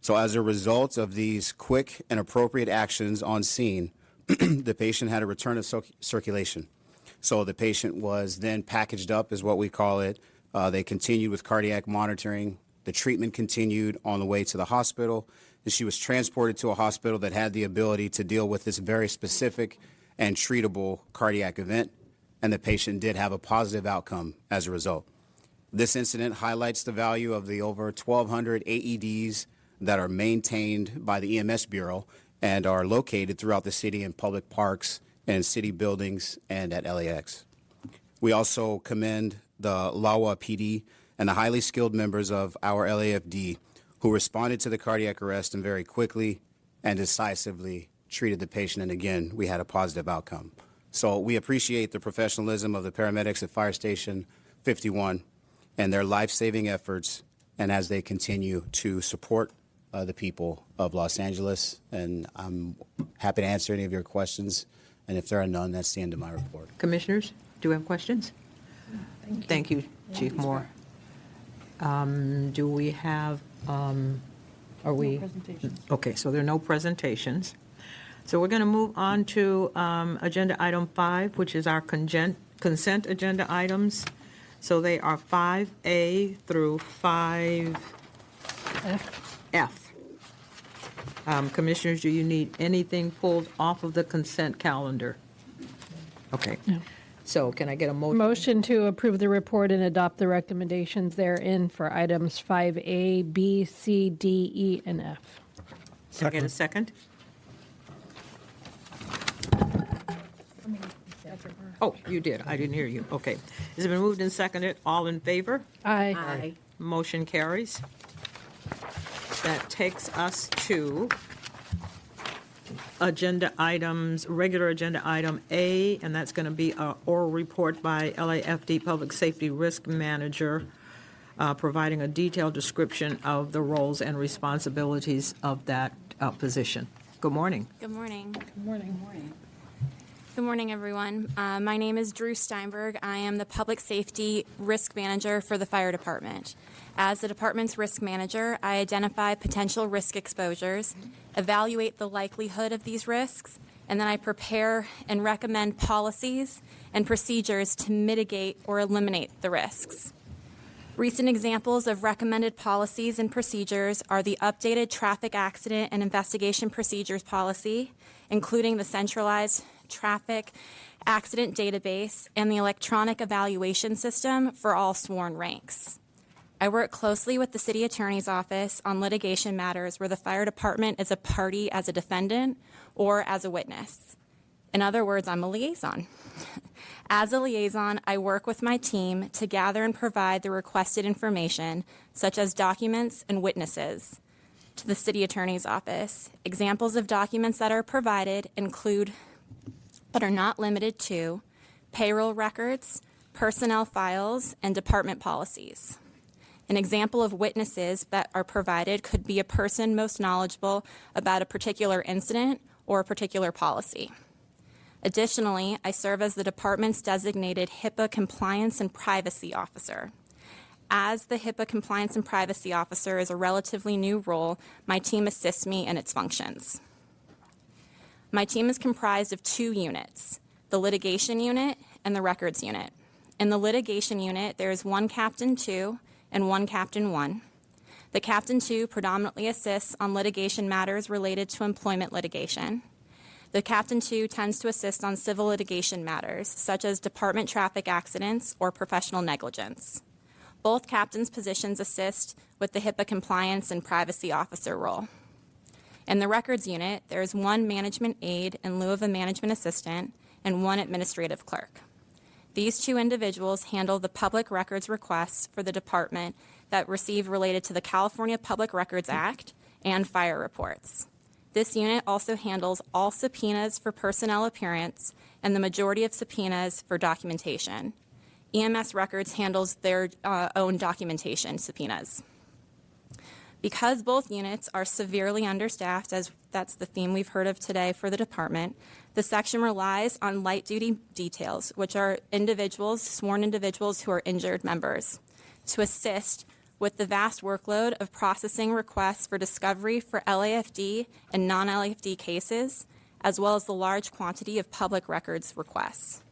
S1: So as a result of these quick and appropriate actions on scene, the patient had a return of circulation. So the patient was then packaged up, is what we call it. They continued with cardiac monitoring. The treatment continued on the way to the hospital, and she was transported to a hospital that had the ability to deal with this very specific and treatable cardiac event, and the patient did have a positive outcome as a result. This incident highlights the value of the over 1,200 AEDs that are maintained by the EMS Bureau and are located throughout the city in public parks and city buildings and at LAX. We also commend the LAWA PD and the highly skilled members of our LAFD who responded to the cardiac arrest and very quickly and decisively treated the patient, and again, we had a positive outcome. So we appreciate the professionalism of the paramedics at Fire Station 51 and their life-saving efforts, and as they continue to support the people of Los Angeles, and I'm happy to answer any of your questions, and if there are none, that's the end of my report.
S5: Commissioners, do you have questions? Thank you, Chief Moore. Do we have, are we?
S9: No presentations.
S5: Okay, so there are no presentations. So we're going to move on to Agenda Item 5, which is our consent agenda items. So they are 5A through 5F. Commissioners, do you need anything pulled off of the consent calendar? Okay. So can I get a motion?
S8: Motion to approve the report and adopt the recommendations therein for items 5A, B, C, D, E, and F.
S5: Can I get a second? Oh, you did. I didn't hear you. Okay. It's been moved and seconded. All in favor?
S8: Aye.
S5: Aye. Motion carries. That takes us to agenda items, regular agenda item A, and that's going to be an oral report by LAFD Public Safety Risk Manager, providing a detailed description of the roles and responsibilities of that position. Good morning.
S2: Good morning.
S5: Good morning.
S2: Good morning, everyone. My name is Drew Steinberg. I am the Public Safety Risk Manager for the Fire Department. As the department's risk manager, I identify potential risk exposures, evaluate the likelihood of these risks, and then I prepare and recommend policies and procedures to mitigate or eliminate the risks. Recent examples of recommended policies and procedures are the updated Traffic Accident and Investigation Procedures Policy, including the centralized traffic accident database and the electronic evaluation system for all sworn ranks. I work closely with the City Attorney's Office on litigation matters where the fire department is a party as a defendant or as a witness. In other words, I'm a liaison. As a liaison, I work with my team to gather and provide the requested information, such as documents and witnesses, to the City Attorney's Office. Examples of documents that are provided include, but are not limited to, payroll records, personnel files, and department policies. An example of witnesses that are provided could be a person most knowledgeable about a particular incident or a particular policy. Additionally, I serve as the department's designated HIPAA Compliance and Privacy Officer. As the HIPAA Compliance and Privacy Officer is a relatively new role, my team assists me in its functions. My team is comprised of 2 units, the litigation unit and the records unit. In the litigation unit, there is 1 Captain 2 and 1 Captain 1. The Captain 2 predominantly assists on litigation matters related to employment litigation. The Captain 2 tends to assist on civil litigation matters, such as department traffic accidents or professional negligence. Both captains' positions assist with the HIPAA Compliance and Privacy Officer role. In the records unit, there is 1 management aide in lieu of a management assistant and 1 administrative clerk. These 2 individuals handle the public records requests for the department that receive related to the California Public Records Act and fire reports. This unit also handles all subpoenas for personnel appearance and the majority of subpoenas for documentation. EMS Records handles their own documentation subpoenas. Because both units are severely understaffed, as that's the theme we've heard of today for the department, the section relies on light-duty details, which are individuals, sworn individuals who are injured members, to assist with the vast workload of processing requests for discovery for LAFD and non-LAFD cases, as well as the large quantity of public records requests.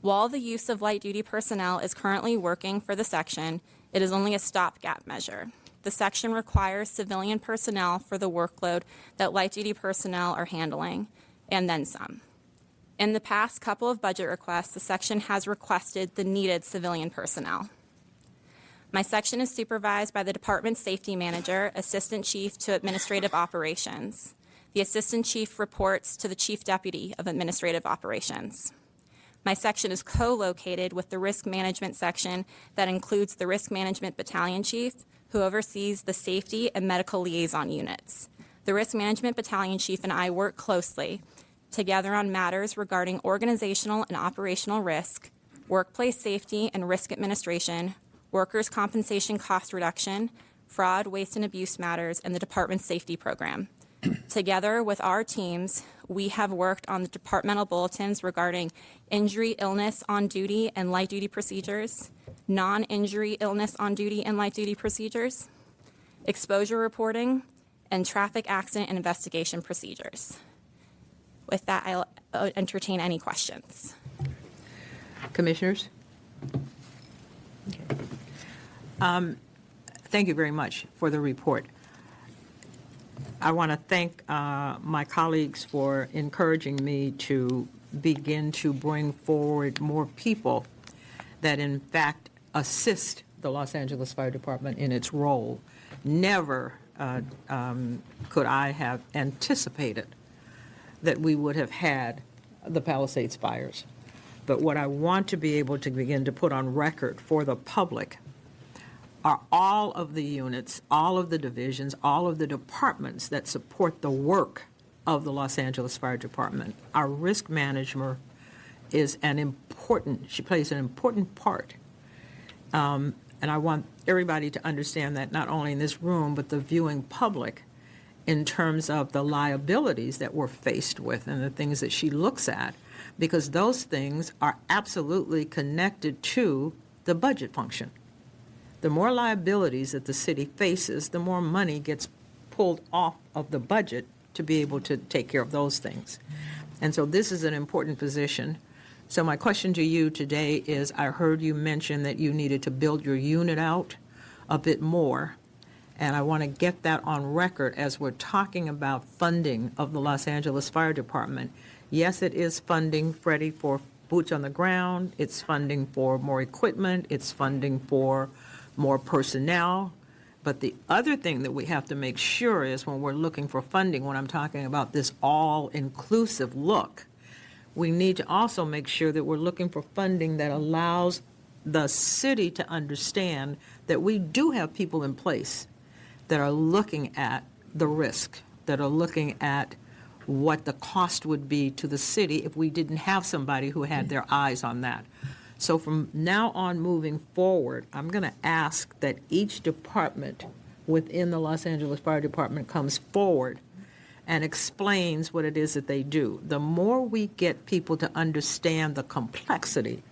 S2: While the use of light-duty personnel is currently working for the section, it is only a stopgap measure. The section requires civilian personnel for the workload that light-duty personnel are handling, and then some. In the past couple of budget requests, the section has requested the needed civilian personnel. My section is supervised by the Department Safety Manager, Assistant Chief to Administrative Operations. The Assistant Chief reports to the Chief Deputy of Administrative Operations. My section is co-located with the Risk Management section that includes the Risk Management Battalion Chief, who oversees the Safety and Medical Liaison units. The Risk Management Battalion Chief and I work closely together on matters regarding organizational and operational risk, workplace safety and risk administration, workers' compensation cost reduction, fraud, waste, and abuse matters, and the department's safety program. Together with our teams, we have worked on the departmental bulletins regarding injury, illness on duty and light-duty procedures, non-injury illness on duty and light-duty procedures, exposure reporting, and traffic accident and investigation procedures. With that, I'll entertain any questions.
S5: Commissioners? Thank you very much for the report. I want to thank my colleagues for encouraging me to begin to bring forward more people that in fact assist the Los Angeles Fire Department in its role. Never could I have anticipated that we would have had the Palisades fires. But what I want to be able to begin to put on record for the public are all of the units, all of the divisions, all of the departments that support the work of the Los Angeles Fire Department. Our risk manager is she plays an important part. And I want everybody to understand that not only in this room, but the viewing public in terms of the liabilities that we're faced with and the things that she looks at, because those things are absolutely connected to the budget function. The more liabilities that the city faces, the more money gets pulled off of the budget to be able to take care of those things. And so this is an important position. So my question to you today is, I heard you mention that you needed to build your unit out a bit more, and I want to get that on record as we're talking about funding of the Los Angeles Fire Department. Yes, it is funding, Freddie, for boots on the ground. It's funding for more equipment. It's funding for more personnel. But the other thing that we have to make sure is when we're looking for funding, when I'm talking about this all-inclusive look, we need to also make sure that we're looking for funding that allows the city to understand that we do have people in place that are looking at the risk, that are looking at what the cost would be to the city if we didn't have somebody who had their eyes on that. So from now on moving forward, I'm going to ask that each department within the Los Angeles Fire Department comes forward and explains what it is that they do. The more we get people to understand the complexity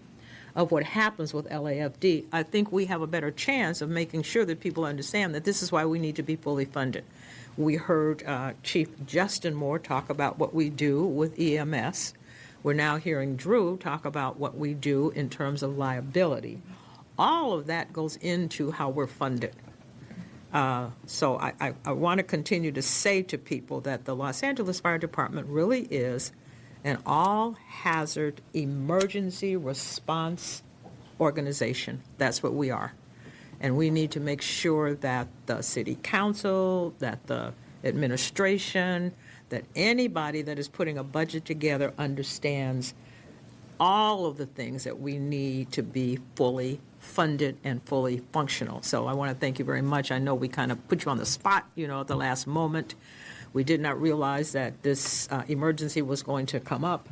S5: of what happens with LAFD, I think we have a better chance of making sure that people understand that this is why we need to be fully funded. We heard Chief Justin Moore talk about what we do with EMS. We're now hearing Drew talk about what we do in terms of liability. All of that goes into how we're funded. So I want to continue to say to people that the Los Angeles Fire Department really is an all-hazard emergency response organization. That's what we are. And we need to make sure that the city council, that the administration, that anybody that is putting a budget together understands all of the things that we need to be fully funded and fully functional. So I want to thank you very much. I know we kind of put you on the spot, at the last moment We did not realize that this emergency was going to come up,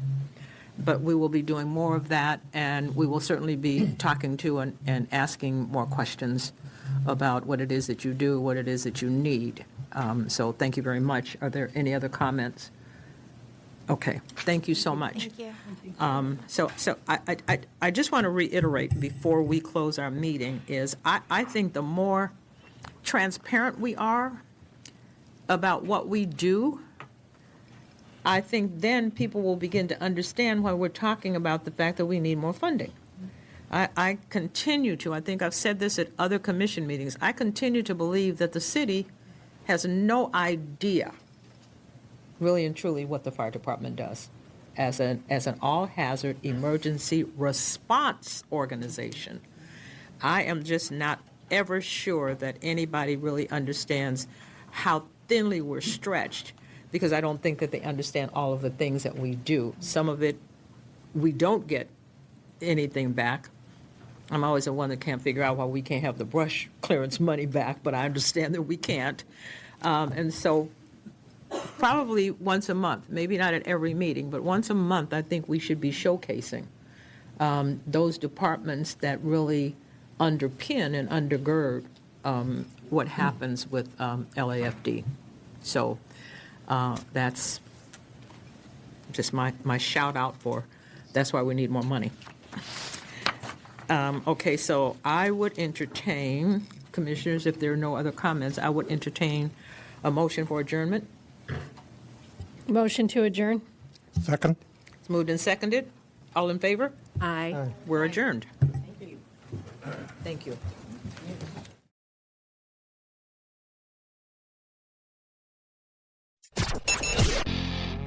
S5: but we will be doing more of that, and we will certainly be talking to and asking more questions about what it is that you do, what it is that you need. So thank you very much. Are there any other comments? Okay, thank you so much.
S2: Thank you.
S5: So I just want to reiterate before we close our meeting is I think the more transparent we are about what we do, I think then people will begin to understand why we're talking about the fact that we need more funding. I continue to, I think I've said this at other commission meetings, I continue to believe that the city has no idea, really and truly, what the fire department does as an all-hazard emergency response organization. I am just not ever sure that anybody really understands how thinly we're stretched, because I don't think that they understand all of the things that we do. Some of it, we don't get anything back. I'm always the one that can't figure out why we can't have the brush clearance money back, but I understand that we can't. And so probably once a month, maybe not at every meeting, but once a month, I think we should be showcasing those departments that really underpin and undergird what happens with LAFD. So that's just my shout out for, that's why we need more money. Okay, so I would entertain, commissioners, if there are no other comments, I would entertain a motion for adjournment.
S8: Motion to adjourn.
S14: Second.
S5: It's moved and seconded. All in favor?
S8: Aye.
S5: We're adjourned. Thank you.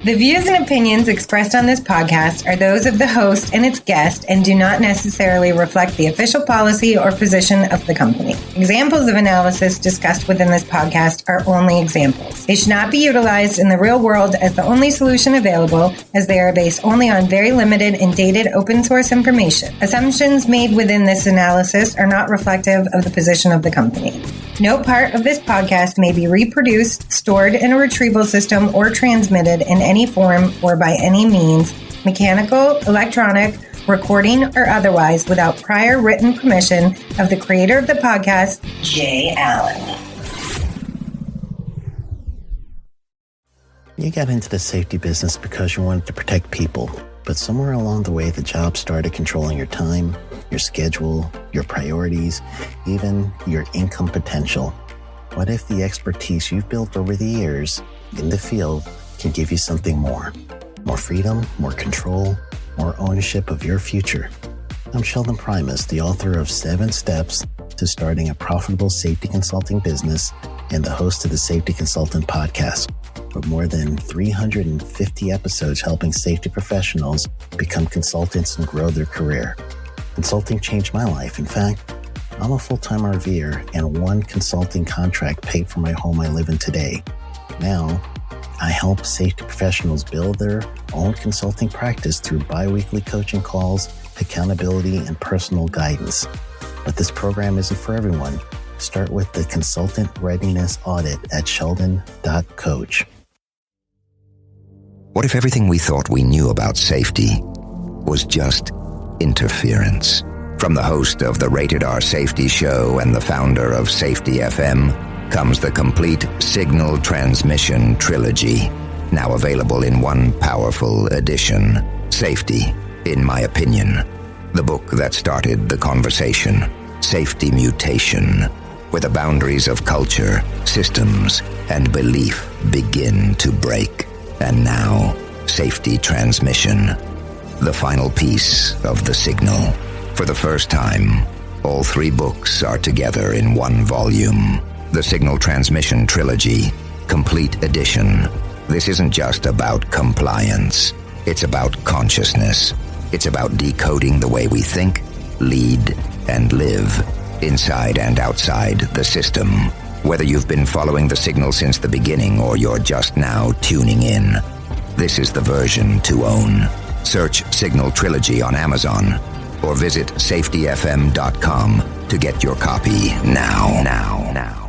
S4: The views and opinions expressed on this podcast are those of the host and its guest and do not necessarily reflect the official policy or position of the company. Examples of analysis discussed within this podcast are only examples. They should not be utilized in the real world as the only solution available, as they are based only on very limited and dated open source information. Assumptions made within this analysis are not reflective of the position of the company. No part of this podcast may be reproduced, stored in a retrieval system, or transmitted in any form or by any means, mechanical, electronic, recording, or otherwise, without prior written permission of the creator of the podcast, Jay Allen.
S22: You got into the safety business because you wanted to protect people, but somewhere along the way, the job started controlling your time, your schedule, your priorities, even your income potential. What if the expertise you've built over the years in the field can give you something more? More freedom, more control, more ownership of your future. I'm Sheldon Primus, the author of 7 Steps to Starting a Profitable Safety Consulting Business and the host of the Safety Consultant Podcast, with more than 350 episodes helping safety professionals become consultants and grow their career. Consulting changed my life. In fact, I'm a full-time RVer, and one consulting contract paid for my home I live in today. Now, I help safety professionals build their own consulting practice through bi-weekly coaching calls, accountability, and personal guidance. But this program isn't for everyone. Start with the Consultant Readiness Audit at sheldon.coach.
S23: What if everything we thought we knew about safety was just interference? From the host of the Rated R Safety Show and the founder of Safety FM comes the complete Signal Transmission Trilogy, now available in one powerful edition. Safety, in my opinion, the book that started the conversation. Safety Mutation, where the boundaries of culture, systems, and belief begin to break. And now, Safety Transmission, the final piece of the signal. For the first time, all 3 books are together in one volume. The Signal Transmission Trilogy, Complete Edition. This isn't just about compliance. It's about consciousness. It's about decoding the way we think, lead, and live, inside and outside the system. Whether you've been following the signal since the beginning or you're just now tuning in, this is the version to own. Search Signal Trilogy on Amazon or visit safetyfm.com to get your copy now.